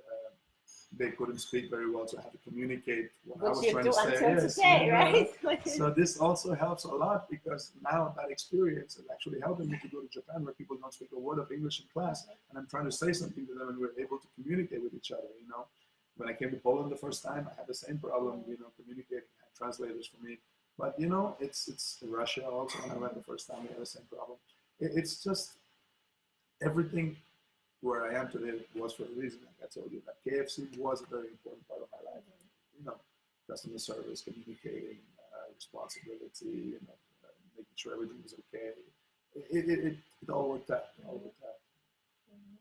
they couldn't speak very well, so I had to communicate what I was trying to say. Until today, right? So this also helps a lot because now that experience is actually helping me to go to Japan where people don't speak a word of English in class, and I'm trying to say something to them, and we're able to communicate with each other. You know, when I came to Poland the first time, I had the same problem. You know, communicating. I had translators for me, but you know, it's Russia also. When I went the first time, we had the same problem. It's just everything. Where I am today was for a reason. Like I told you, that KFC was a very important part of my life. You know, customer service, communicating, responsibility, you know, making sure everything was okay. It all worked out. It all worked out.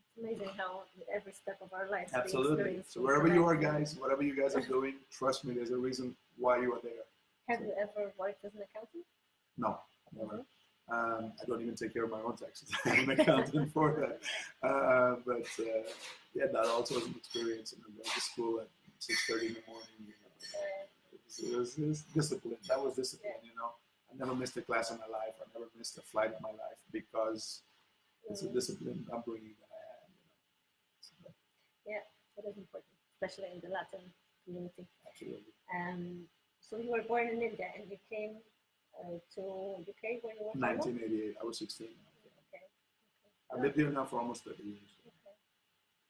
It's amazing how every step of our life. Absolutely. So wherever you are, guys, whatever you guys are doing, trust me, there's a reason why you are there. Have you ever worked as an accountant? No, never. I don't even take care of my own taxes. I'm an accountant for that. Yeah, that also was an experience. You know, going to school at 6:30 in the morning. You know, it was discipline. That was discipline. You know, I never missed a class in my life. I never missed a flight in my life because it's a discipline upbringing that I had. You know. So, yeah, that is important, especially in the Latin community. Absolutely. So you were born in India and you came to UK when you were 1988. I was 16. Okay. I've lived here now for almost 30 years.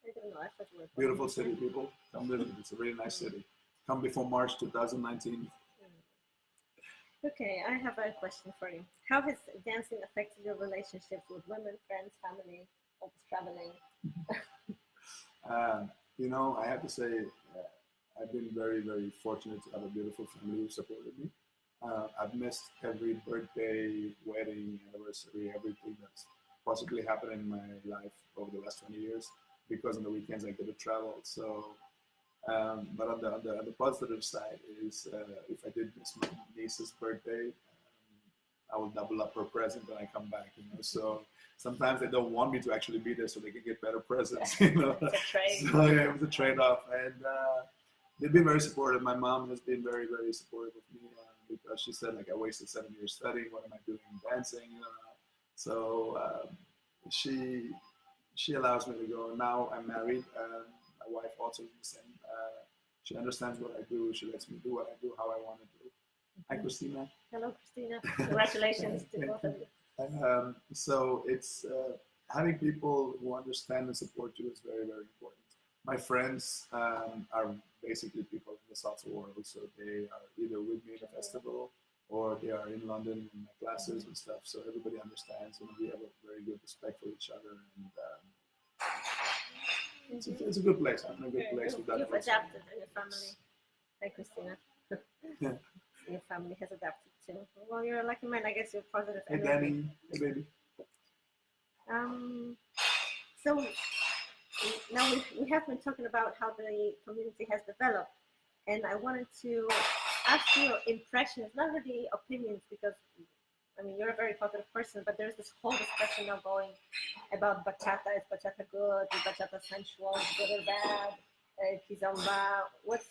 I don't know. I thought you were Beautiful city, people. Come visit. It's a really nice city. Come before March 2019. Okay, I have a question for you. How has dancing affected your relationships with women, friends, family, all this traveling? You know, I have to say, I've been very, very fortunate to have a beautiful family who supported me. I've missed every birthday, wedding, anniversary, everything that's possibly happened in my life over the last 20 years because on the weekends I get to travel. So, but on the positive side is if I did miss my niece's birthday, I will double up her present when I come back. You know, so sometimes they don't want me to actually be there so they can get better presents. You know, it's a trade. So yeah, it was a trade-off, and they've been very supportive. My mom has been very, very supportive of me. Because she said, like, I wasted 7 years studying. What am I doing dancing? So she allows me to go. Now I'm married. My wife also is the same. She understands what I do. She lets me do what I do, how I want to do. Hi, Christina. Hello, Christina. Congratulations to both of you. So it's having people who understand and support you is very, very important. My friends are basically people in the salsa world, so they are either with me in the festival or they are in London in my classes and stuff. So everybody understands, and we have a very good respect for each other, and it's a good place. I'm in a good place with that. You've adapted in your family. Hi, Christina. Your family has adapted too. Well, you're a lucky man. I guess you're positive. Hey, Danny. Hey, baby. So now we have been talking about how the community has developed, and I wanted to ask you your impressions, not really opinions, because I mean you're a very positive person, but there's this whole discussion now going about bachata. Is bachata good? Is bachata sensual? Good or bad? Kizomba. What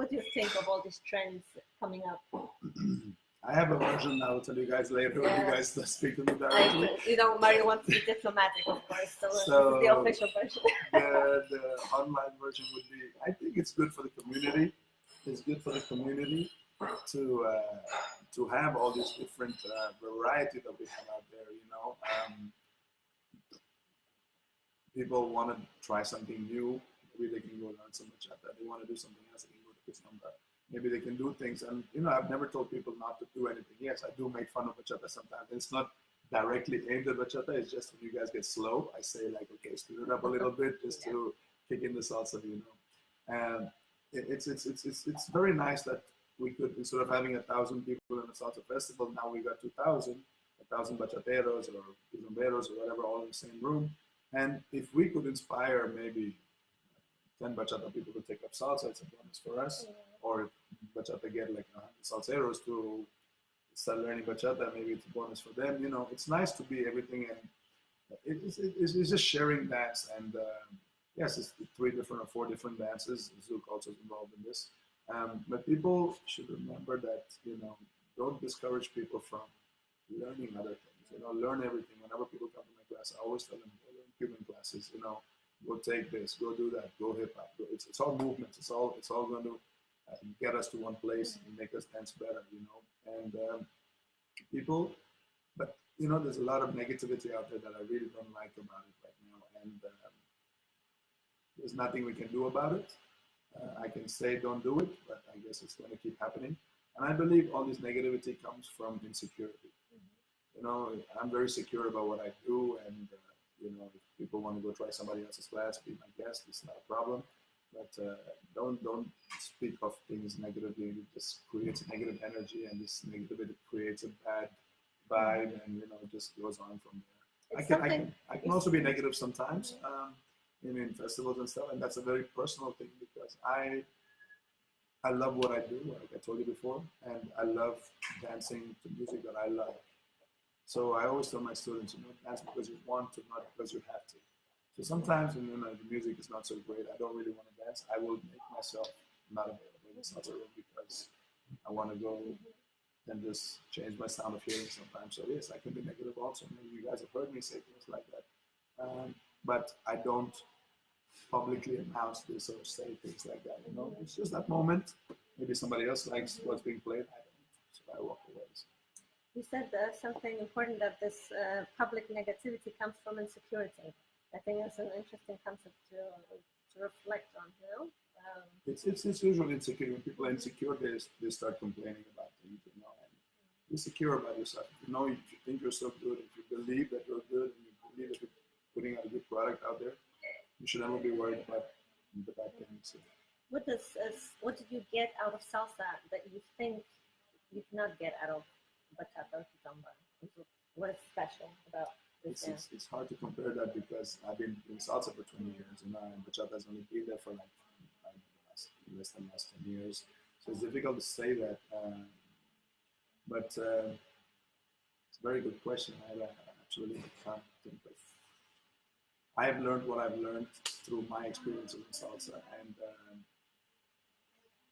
do you think of all these trends coming up? I have a version I will tell you guys later when you guys speak to me directly. You know, Mario wants to be diplomatic, of course, so this is the official version. the online version would be, I think it's good for the community. It's good for the community to have all these different variety that we have out there, you know. People want to try something new. Maybe they can go learn some bachata. They want to do something else, they can go to kizomba. Maybe they can do things, and you know, I've never told people not to do anything. Yes, I do make fun of bachata sometimes. It's not directly aimed at bachata. It's just when you guys get slow, I say like, okay, speed it up a little bit just to kick in the salsa, you know. And it's very nice that we could, instead of having 1,000 people in a salsa festival, now we got 2,000, 1,000 bachateros or quizomberos or whatever, all in the same room. And if we could inspire maybe 10 bachata people to take up salsa, it's a bonus for us. Or bachata get like 100 salseros to start learning bachata, maybe it's a bonus for them. You know, it's nice to be everything, and it's just sharing dance. And yes, it's 3 different or 4 different dances. Zouk also is involved in this. But people should remember that, you know, don't discourage people from learning other things. You know, learn everything. Whenever people come to my class, I always tell them, go learn Cuban classes. You know, go take this, go do that, go hip hop. It's all movements. It's all going to get us to one place and make us dance better. You know, and people, but you know, there's a lot of negativity out there that I really don't like about it right now, and there's nothing we can do about it. I can say don't do it, but I guess it's going to keep happening. And I believe all this negativity comes from insecurity. You know, I'm very secure about what I do, and you know, if people want to go try somebody else's class, be my guest. It's not a problem. But don't speak of things negatively. It just creates negative energy, and this negativity creates a bad vibe, and you know, it just goes on from there. I can also be negative sometimes. In festivals and stuff, and that's a very personal thing because I love what I do, like I told you before, and I love dancing to music that I love. So I always tell my students, you know, dance because you want to, not because you have to. So sometimes when the music is not so great, I don't really want to dance. I will make myself not available in the salsa room because I want to go and just change my sound of hearing sometimes. So yes, I can be negative also. Maybe you guys have heard me say things like that. But I don't publicly announce this or say things like that. You know, it's just that moment. Maybe somebody else likes what's being played. I don't. So I walk away. So. You said something important, that this public negativity comes from insecurity. I think that's an interesting concept to reflect on. You know, it's usually insecure. When people are insecure, they start complaining about things. You know, and be secure about yourself. If you know, if you think you're so good, if you believe that you're good, and you believe that you're putting out a good product out there, you should never be worried about the bad things. What did you get out of salsa that you think you cannot get out of bachata or kizomba? What is special about this? It's hard to compare that because I've been doing salsa for 20 years, and bachata has only been there for like less than 10 years. So it's difficult to say that. But it's a very good question. I actually can't think of. I have learned what I've learned through my experiences in salsa, and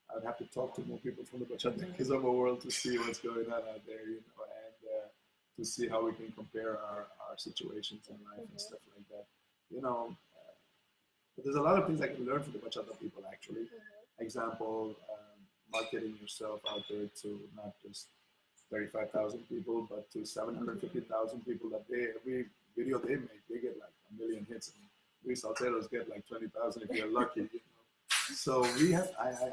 I would have to talk to more people from the bachata kizomba world to see what's going on out there, you know, and to see how we can compare our situations in life and stuff like that. You know, but there's a lot of things I can learn from the bachata people, actually. Example, marketing yourself out there to not just 35,000 people, but to 750,000 people that every video they make, they get like 1 million hits. And we salseros get like 20,000 if you're lucky. You know? So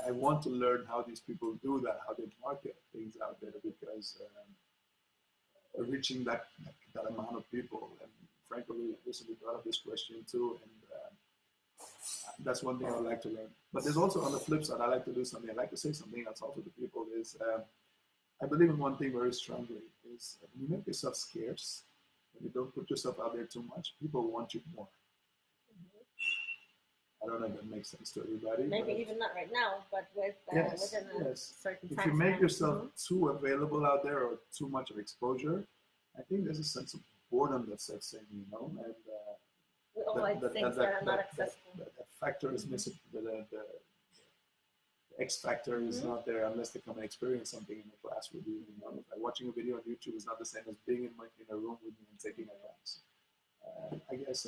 I want to learn how these people do that, how they market things out there, because reaching that amount of people. And frankly, we recently brought up this question too, and that's one thing I would like to learn. But there's also, on the flip side, I like to do something. I like to say something else also to people is, I believe in one thing very strongly, is when you make yourself scarce, when you don't put yourself out there too much, people want you more. I don't know if that makes sense to everybody. Maybe even not right now, but within a certain time. If you make yourself too available out there or too much of exposure, I think there's a sense of boredom that sets in, you know, and we all like things that are not accessible. That factor is missing. The X factor is not there unless they come and experience something in a class with you. You know, like watching a video on YouTube is not the same as being in a room with me and taking a class. I guess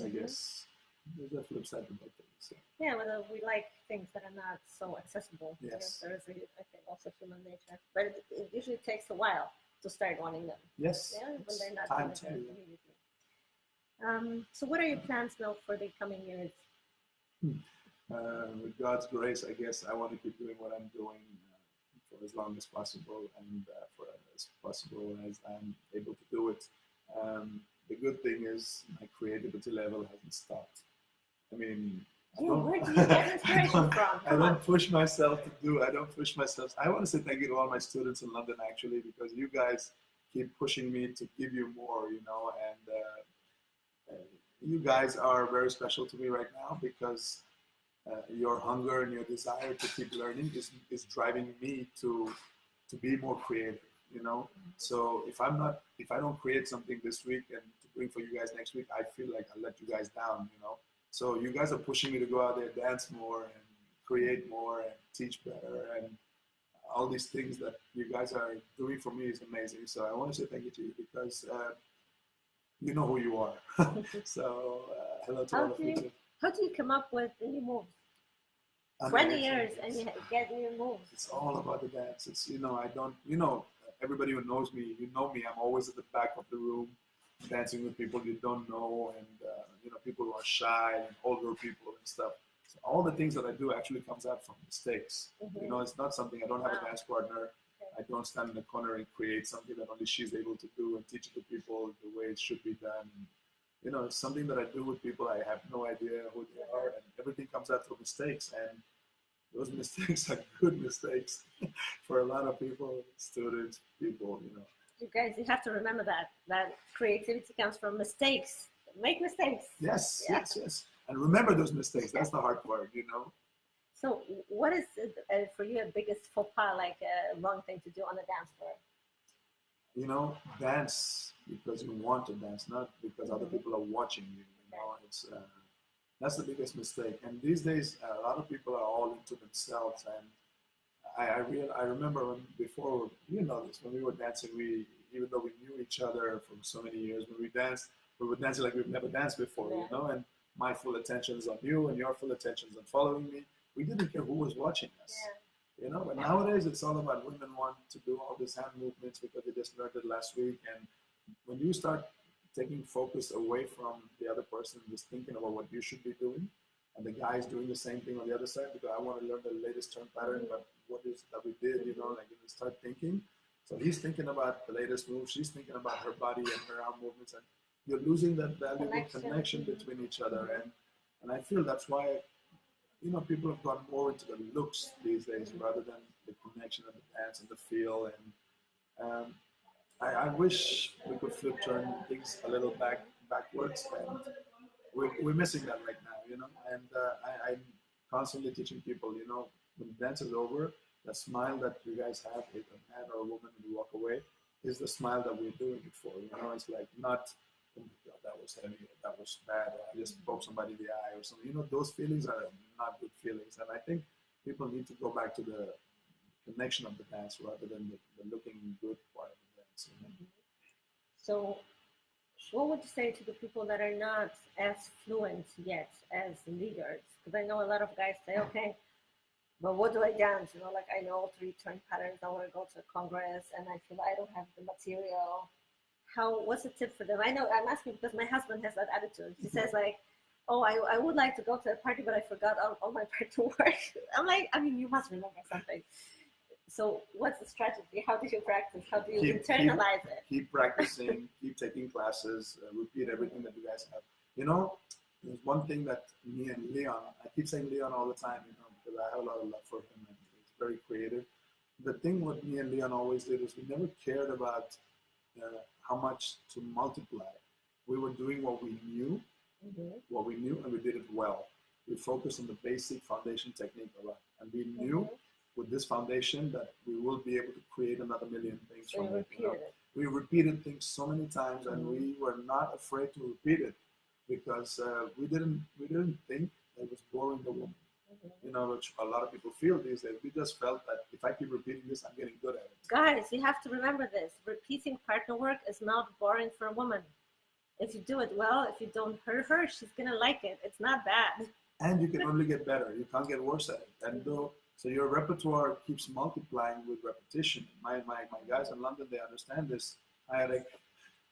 there's a flip side to both things. So. Yeah, well, we like things that are not so accessible. Yes. There is, I think, also human nature, but it usually takes a while to start wanting them. Yes. Yeah, when they're not time there immediately. So, what are your plans now for the coming years? With God's grace, I guess I want to keep doing what I'm doing for as long as possible, and for as possible as I'm able to do it. The good thing is my creativity level hasn't stopped. I mean, Where do you get inspiration from? I don't push myself to do. I don't push myself. I want to say thank you to all my students in London actually, because you guys keep pushing me to give you more, and you guys are very special to me right now because your hunger and your desire to keep learning is driving me to be more creative. So if I don't create something this week and to bring for you guys next week, I feel like I let you guys down. So you guys are pushing me to go out there, dance more and create more and teach better, and all these things that you guys are doing for me is amazing. So I want to say thank you to you because you know who you are. So hello to all of you too. How do you come up with new moves? 20 years and you get new moves. It's all about the dance. It's I don't everybody who knows me, me. I'm always at the back of the room, dancing with people you don't know, and people who are shy and older people and stuff. So all the things that I do actually comes out from mistakes. It's not something. I don't have a dance partner. I don't stand in the corner and create something that only she's able to do and teach it to people the way it should be done. And, it's something that I do with people. I have no idea who they are, and everything comes out through mistakes. And those mistakes are good mistakes for a lot of people, students, people. You guys, you have to remember that creativity comes from mistakes. Make mistakes. Yes. And remember those mistakes. That's the hard part. So what is for you the biggest faux pas, like a wrong thing to do on the dance floor? Dance because you want to dance, not because other people are watching you. It's that's the biggest mistake. And these days, a lot of people are all into themselves. And I remember before, when we were dancing, even though we knew each other for so many years, when we danced, we were dancing like we've never danced before, and my full attention is on you and your full attention is on following me. We didn't care who was watching us, but nowadays it's all about women want to do all these hand movements because they just learned it last week. And when you start taking focus away from the other person, just thinking about what you should be doing, and the guy's doing the same thing on the other side because I want to learn the latest turn pattern, but what is that we did, start thinking. So he's thinking about the latest move, she's thinking about her body and her arm movements, and you're losing that valuable connection between each other. And I feel that's why, people have gone more into the looks these days rather than the connection and the dance and the feel. And I wish we could turn things a little backwards, and we're missing that right now, And I'm constantly teaching people, when dance is over, the smile that you guys have, if a man or a woman when you walk away, is the smile that we're doing it for. It's like not, oh my God, that was heavy, or that was bad, or I just broke somebody in the eye or something. Those feelings are not good feelings. And I think people need to go back to the connection of the dance rather than the looking good part of the dance. So what would you say to the people that are not as fluent yet as leaders? Because I know a lot of guys say, okay, but what do I dance? Like I know 3 turn patterns. I want to go to a congress, and I feel I don't have the material. What's the tip for them? I know I'm asking because my husband has that attitude. He says like, oh, I would like to go to a party, but I forgot all my part to work. I'm like, you must remember something. So what's the strategy? How do you practice? How do you internalize it? Keep practicing, keep taking classes, repeat everything that you guys have. There's one thing that me and Leon, I keep saying Leon all the time, because I have a lot of love for him and he's very creative. The thing what me and Leon always did is we never cared about how much to multiply. We were doing what we knew, and we did it well. We focused on the basic foundation technique a lot, and we knew with this foundation that we will be able to create another million things from it. We repeated things so many times, and we were not afraid to repeat it because we didn't think that it was boring the woman. Which a lot of people feel these days. We just felt that if I keep repeating this, I'm getting good at it. Guys, you have to remember this. Repeating partner work is not boring for a woman. If you do it well, if you don't hurt her, she's gonna like it. It's not bad. And you can only get better. You can't get worse at it. And so your repertoire keeps multiplying with repetition. My guys in London, they understand this.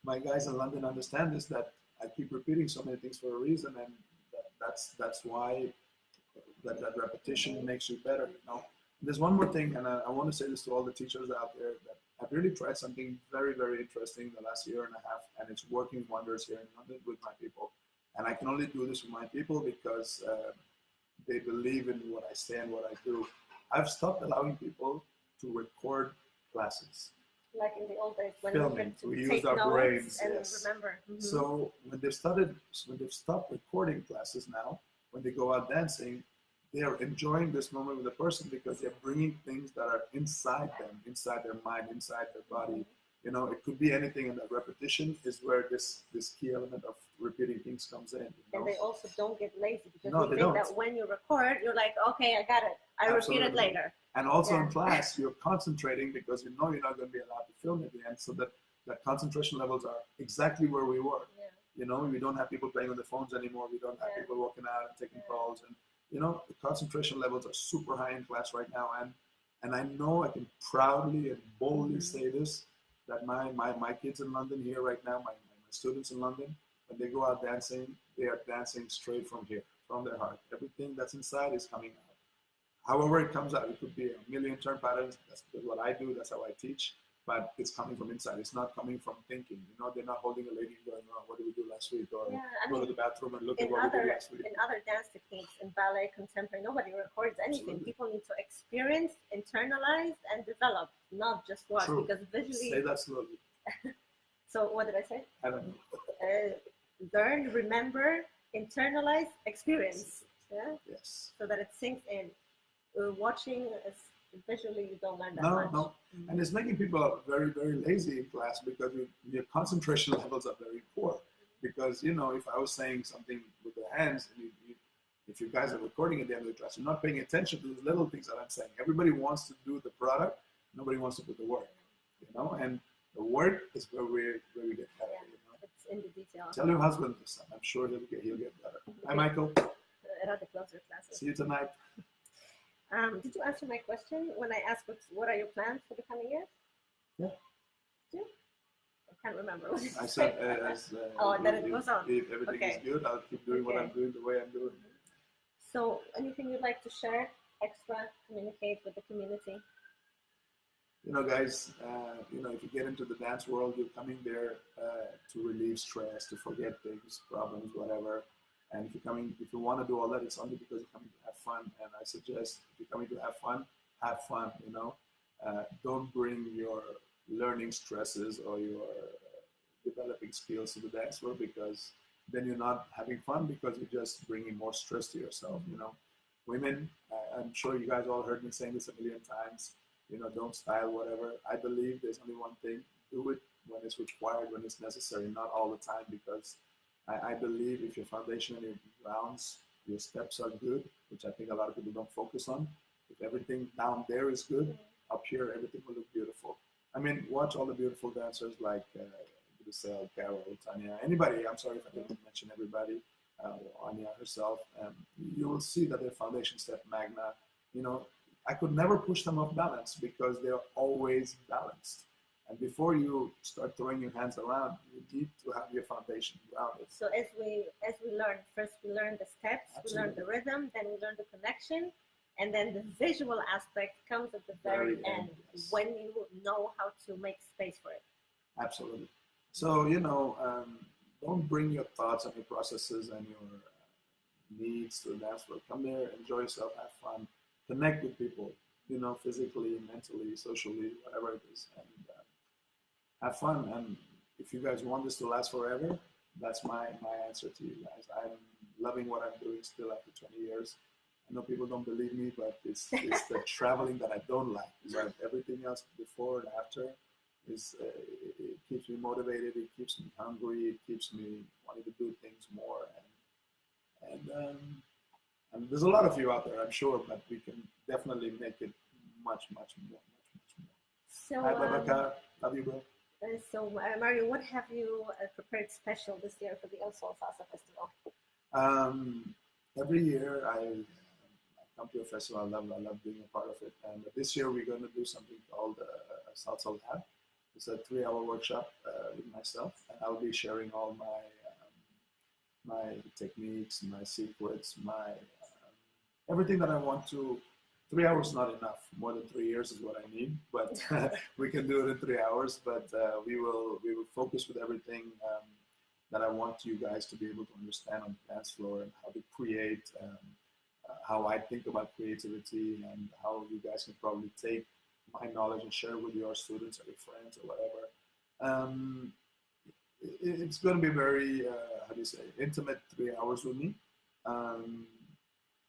My guys in London understand this, that I keep repeating so many things for a reason, and that's why that repetition makes you better. There's one more thing, and I want to say this to all the teachers out there, that I've really tried something very, very interesting in the last year and a half, and and it's working wonders here in London with my people. And I can only do this with my people because they believe in what I say and what I do. I've stopped allowing people to record classes. Like in the old days when Filming. we We take used our notes brains, and yes. remember. So when they've stopped recording classes now, when they go out dancing, they are enjoying this moment with the person because they're bringing things that are inside them, inside their mind, inside their body. You know, it could be anything, and that repetition is where this key element of repeating things comes in. You know? And they also don't get lazy because No, they they think don't. that when you record, you're like, okay, I got it. I repeat it later. And also Yeah. in class, you're concentrating because you know you're not going to be allowed to film at the end, so that concentration levels are exactly where we were. Yeah. You know, we don't have people playing on the phones anymore. We don't have people walking out and taking calls. And, you know, the concentration levels are super high in class right now. And I know I can proudly and boldly say this, that my kids in London here right now, my students in London, when they go out dancing, they are dancing straight from here, from their heart. Everything that's inside is coming out. However it comes out, it could be a million turn patterns. That's what I do. That's how I teach. But it's coming from inside. It's not coming from thinking. You know, they're not holding a lady going, oh, what did we do last week? Or go to the bathroom and look at what we did last week. In other dance techniques, in ballet, contemporary, nobody records anything. Absolutely. People need to experience, internalize, and develop, not just watch. True. Because visually. Say that slowly. So what did I say? I don't know. Learn, remember, internalize, experience. Yeah. Yes. So that it sinks in. Watching visually, you don't learn that much. No. And it's making people very, very lazy in class because your concentration levels are very poor. Because, you know, if I was saying something with the hands, and if you guys are recording at the end of the class, you're not paying attention to the little things that I'm saying. Everybody wants to do the product. Nobody wants to put the work, you know? And the work is where we get better, you know? It's in the detail. Tell your husband this. I'm sure he'll get better. Hi, Michael. Rather closer classes. See you tonight. Did you answer my question when I asked what are your plans for the coming years? Yeah. Yeah. I can't remember. I said, that it goes on. If everything is good, I'll keep doing what I'm doing the way I'm doing it. So, anything you'd like to share, extra, communicate with the community? You know, guys, you know, if you get into the dance world, you're coming there to relieve stress, to forget things, problems, whatever. And if you want to do all that, it's only because you're coming to have fun. And I suggest if you're coming to have fun, you know. Don't bring your learning stresses or your developing skills to the dance world, because then you're not having fun, because you're just bringing more stress to yourself, you know. Women, I'm sure you guys all heard me saying this a million times, you know, don't style, whatever. I believe there's only one thing: do it when it's required, when it's necessary, not all the time, because I believe if your foundation and your grounds, your steps are good, which I think a lot of people don't focus on, if everything down there is good, up here everything will look beautiful. I mean, watch all the beautiful dancers like Giselle, Carol, Tanya, anybody. I'm sorry if I didn't mention everybody. Ania herself. You will see that their foundation step, Magna, you know, I could never push them off balance because they're always balanced. And before you start throwing your hands around, you need to have your foundation grounded. So as we learn, first we learn the steps, Absolutely. We learn the rhythm, then we learn the connection, and then the visual aspect comes at the very end, yes. When you know how to make space for it. Absolutely. So, you know, don't bring your thoughts and your processes and your needs to the dance floor. Come there, enjoy yourself, have fun, connect with people, you know, physically, mentally, socially, whatever it is, and have fun. And if you guys want this to last forever, that's my answer to you guys. I'm loving what I'm doing still after 20 years. I know people don't believe me, but it's the traveling that I don't like. But everything else before and after is it keeps me motivated. It keeps me hungry. It keeps me wanting to do things more. And there's a lot of you out there, I'm sure, but we can definitely make it much more. So, Hi, Babaka. Love you, bro. So, Mario, what have you prepared special this year for the Warsaw Salsa Festival? Every year I come to a festival. I love being a part of it. And this year we're going to do something called a Salsa Lab. It's a 3-hour workshop with myself, and I'll be sharing all my techniques, my secrets, my everything that I want to 3 hours is not enough. More than 3 years is what I need, but we can do it in 3 hours. But we will focus with everything that I want you guys to be able to understand on the dance floor, and how to create, how I think about creativity, and how you guys can probably take my knowledge and share it with your students or your friends or whatever. Um, it's going to be very, how do you say, intimate 3 hours with me. Um,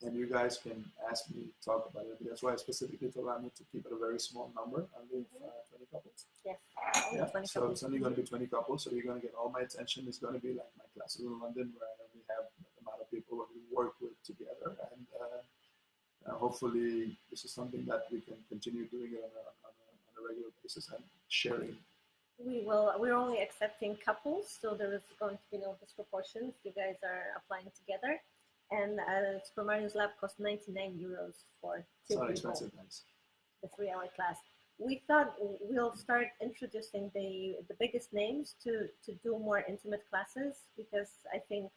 and you guys can ask me, talk about it. That's why I specifically told Ania to keep it a very small number, only 20 couples. Yes. Yeah, 20 so couples. it's only going to be 20 couples, so you're going to get all my attention. It's going to be like my classes in London, where I only have the amount of people that we work with together. And hopefully this is something that we can continue doing it on a regular basis and sharing. We will. We're only accepting couples, so there is going to be no disproportions. You guys are applying together, and Supermario's lab costs 99 euros for It's two not people. expensive, guys. The 3-hour class. We thought we'll start introducing the biggest names to do more intimate classes, because I think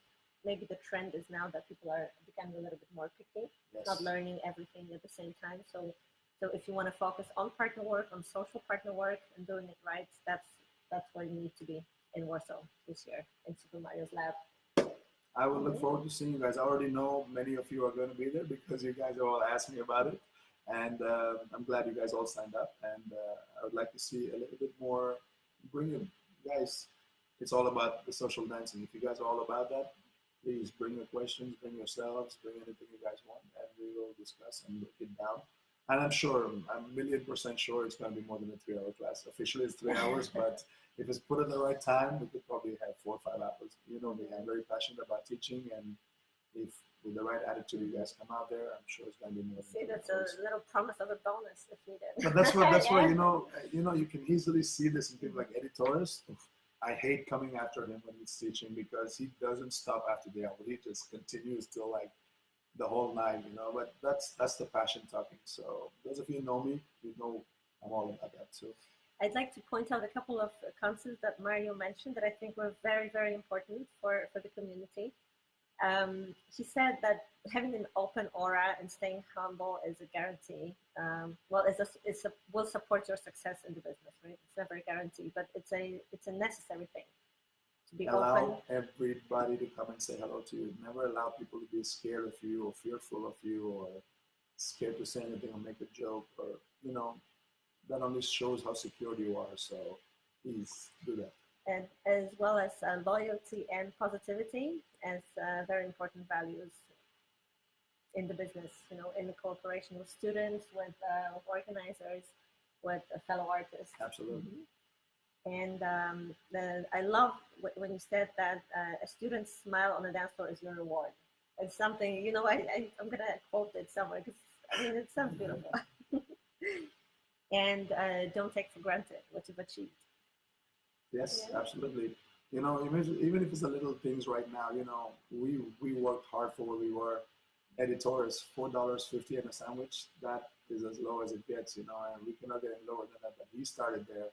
maybe the trend is now that people are becoming a little bit more picky, Yes. not learning everything at the same time. So if you want to focus on partner work, on social partner work, and doing it right, that's where you need to be in Warsaw this year in Super Mario's lab. I will look forward to seeing you guys. I already know many of you are going to be there because you guys all asked me about it. And I'm glad you guys all signed up. And I would like to see a little bit more. Bring it, guys. It's all about the social dancing. If you guys are all about that, please bring your questions, bring yourselves, bring anything you guys want, and we will discuss and break it down. And I'm sure, I'm a million% sure it's going to be more than a 3-hour class. Officially, it's 3 hours, but if it's put at the right time, we could probably have 4 or 5 hours. You know me, I'm very passionate about teaching, and if with the right attitude you guys come out there, I'm sure it's going to be more. See, that's a little promise of a bonus if needed. But that's what you can easily see this in people like Eddie Torres. I hate coming after him when he's teaching, because he doesn't stop after the hour. He just continues till like the whole night, But that's the passion talking. So those of you who know me, you know I'm all about that too. I'd like to point out a couple of concepts that Mario mentioned that I think were very, very important for the community. He said that having an open aura and staying humble is a guarantee. Will support your success in the business, right? It's never a guarantee, but it's a necessary thing to be allow open. Everybody to come and say hello to you. Never allow people to be scared of you or fearful of you or scared to say anything or make a joke, or that only shows how secure you are. So please do that. And as well as loyalty and positivity as very important values in the business, in the cooperation with students, with organizers, with fellow artists. Absolutely. And I love when you said that a student's smile on the dance floor is your reward. It's something, I'm going to quote it somewhere, because it sounds beautiful. And don't take for granted what you've achieved. Yes, absolutely. Even if it's the little things right now, we worked hard for where we were. Eddie Torres, $4.50 and a sandwich. That is as low as it gets, and we cannot get any lower than that. But he started there,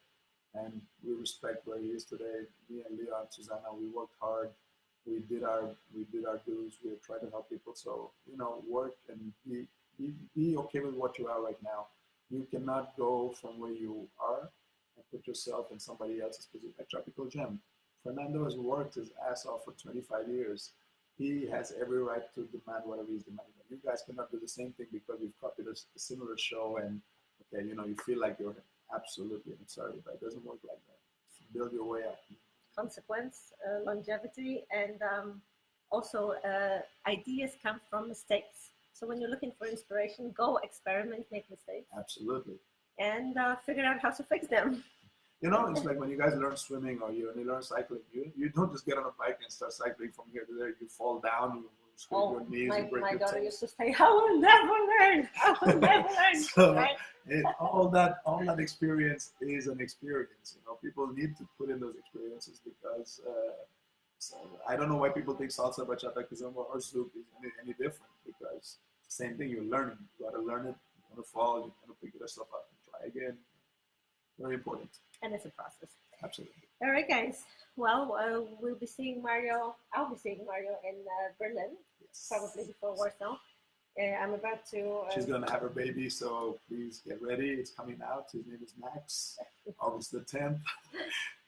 and we respect where he is today. Me and Leah and Susanna, we worked hard. We did our dues. We tried to help people. So work and be okay with what you are right now. You cannot go from where you are and put yourself in somebody else's position. Like Tropical Gem, Fernando has worked his ass off for 25 years. He has every right to demand whatever he's demanding. But you guys cannot do the same thing because you've copied a similar show, and you feel like you're absolutely. I'm sorry, but it doesn't work like that. Build your way up. Consequence, longevity, and also ideas come from mistakes. So when you're looking for inspiration, go experiment, make mistakes. Absolutely. And figure out how to fix them. It's like when you guys learn swimming or you learn cycling, you don't just get on a bike and start cycling from here to there. You fall down, you scrape your knees, you break my your daughter toes. used to say, I will never learn. I will never learn. So right? all that experience is an experience. People need to put in those experiences because I don't know why people think salsa, bachata, kizomba, or zouk is any different, because same thing, you're learning. You got to learn it. You're going to fall. You're going to pick yourself up and try again. Very important. And it's a process. Absolutely. All right, guys. Well, we'll be seeing Mario. I'll be seeing Mario in Berlin, Yes. probably before Warsaw, I'm about to. She's going to have her baby, so please get ready. It's coming out. His name is Max, August the 10th.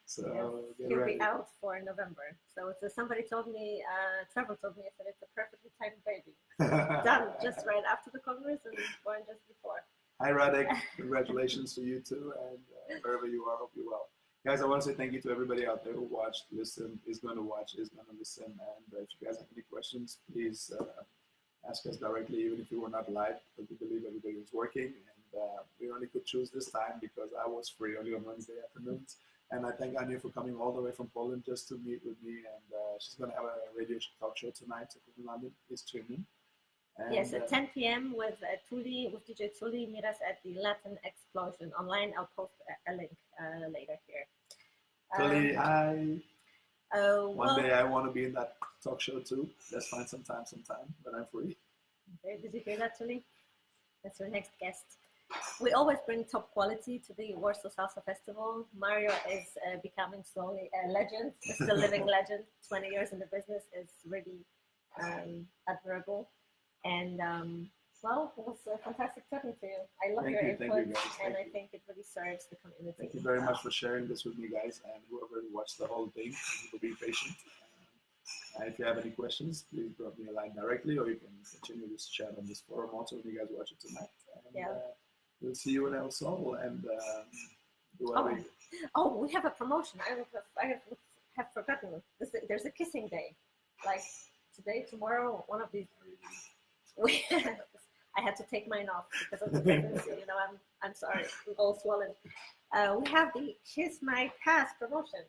So yes, he'll be out for November. So it's somebody told me, Trevor told me, I said it's a perfectly timed baby. Done just right after the Congress and born just before. Hi, Radek. Congratulations to you too, and wherever you are, hope you're well. Guys, I want to say thank you to everybody out there who watched, listened, is going to watch, is going to listen. And if you guys have any questions, please ask us directly, even if we were not live, because we believe everybody was working. And we only could choose this time because I was free only on Wednesday afternoons. And I thank Ania for coming all the way from Poland just to meet with me. And she's going to have a radio talk show tonight in London. Please tune in. And, yes, at 10 p.m. with Tuli, with DJ Tuli. Meet us at the Latin Explosion online. I'll post a link later here. Tuli, hi. One day I want to be in that talk show too. Let's find some time, but I'm free. Okay, did you hear that, Tuli? That's our next guest. We always bring top quality to the Warsaw Salsa Festival. Mario is becoming slowly a legend, a still living legend. 20 years in the business is really admirable. And well, it was fantastic talking to you. I love your input, and I think it really serves the community. Thank you very much for sharing this with me, guys, and whoever watched the whole thing. Will be patient. If you have any questions, please drop me a line directly, or you can continue this chat on this forum also when you guys watch it tonight. And, we'll see you in El Sol, and we have a promotion. I have forgotten. There's a kissing day, like today, tomorrow, one of these. I had to take mine off because of the pregnancy. You know, I'm sorry, I'm all swollen. We have the Kiss My Pass promotion,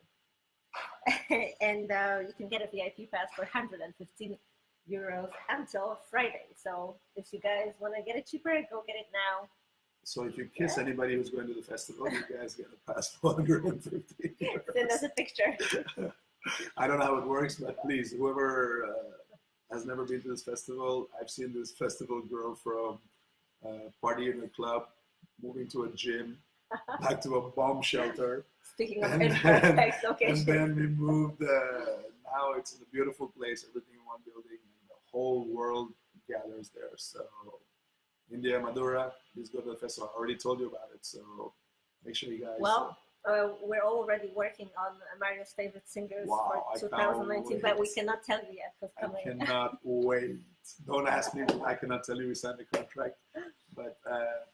and you can get a VIP pass for 115 euros until Friday. So if you guys want to get it cheaper, go get it now. So if you kiss anybody who's going to the festival, you guys get a pass for 150 euros. Send us a picture. I don't know how it works, but please, whoever has never been to this festival, I've seen this festival grow from party in a club, moving to a gym, back to a bomb shelter. Speaking of imperfect location. And then we moved, now it's in a beautiful place, everything in one building, and the whole world gathers there. So India, Madura, please go to the festival. I already told you about it, so make sure you guys... Well, we're already working on Mario's favorite singers for 2019, but we cannot tell you yet. I cannot wait. Don't ask me. I cannot tell you we signed the contract. But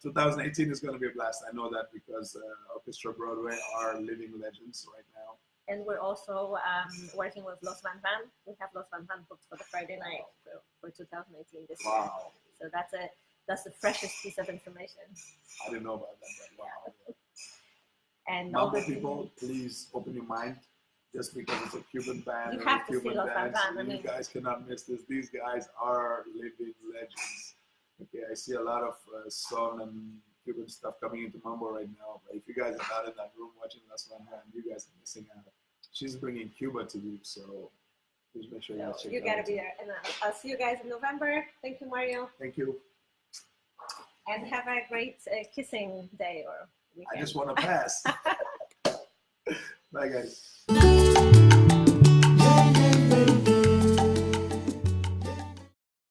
2018 is going to be a blast. I know that because Orchestra Broadway are living legends right now. And we're also working with Los Van Van. We have Los Van Van booked for the Friday night for 2018 this year. So that's the freshest piece of information. I didn't know about that, but wow. And all the people, please open your mind. Just because it's a Cuban band, you have to see Los Van Van. You guys cannot miss this. These guys are living legends. Okay, I see a lot of son and Cuban stuff coming into Mambo right now. But if you guys are not in that room watching Los Van Van, you guys are missing out. She's bringing Cuba to you, so please make sure you guys check it out. You gotta be there. And I'll see you guys in November. Thank you, Mario. Thank you. And have a great kissing day or weekend. I just want to pass. Bye, guys.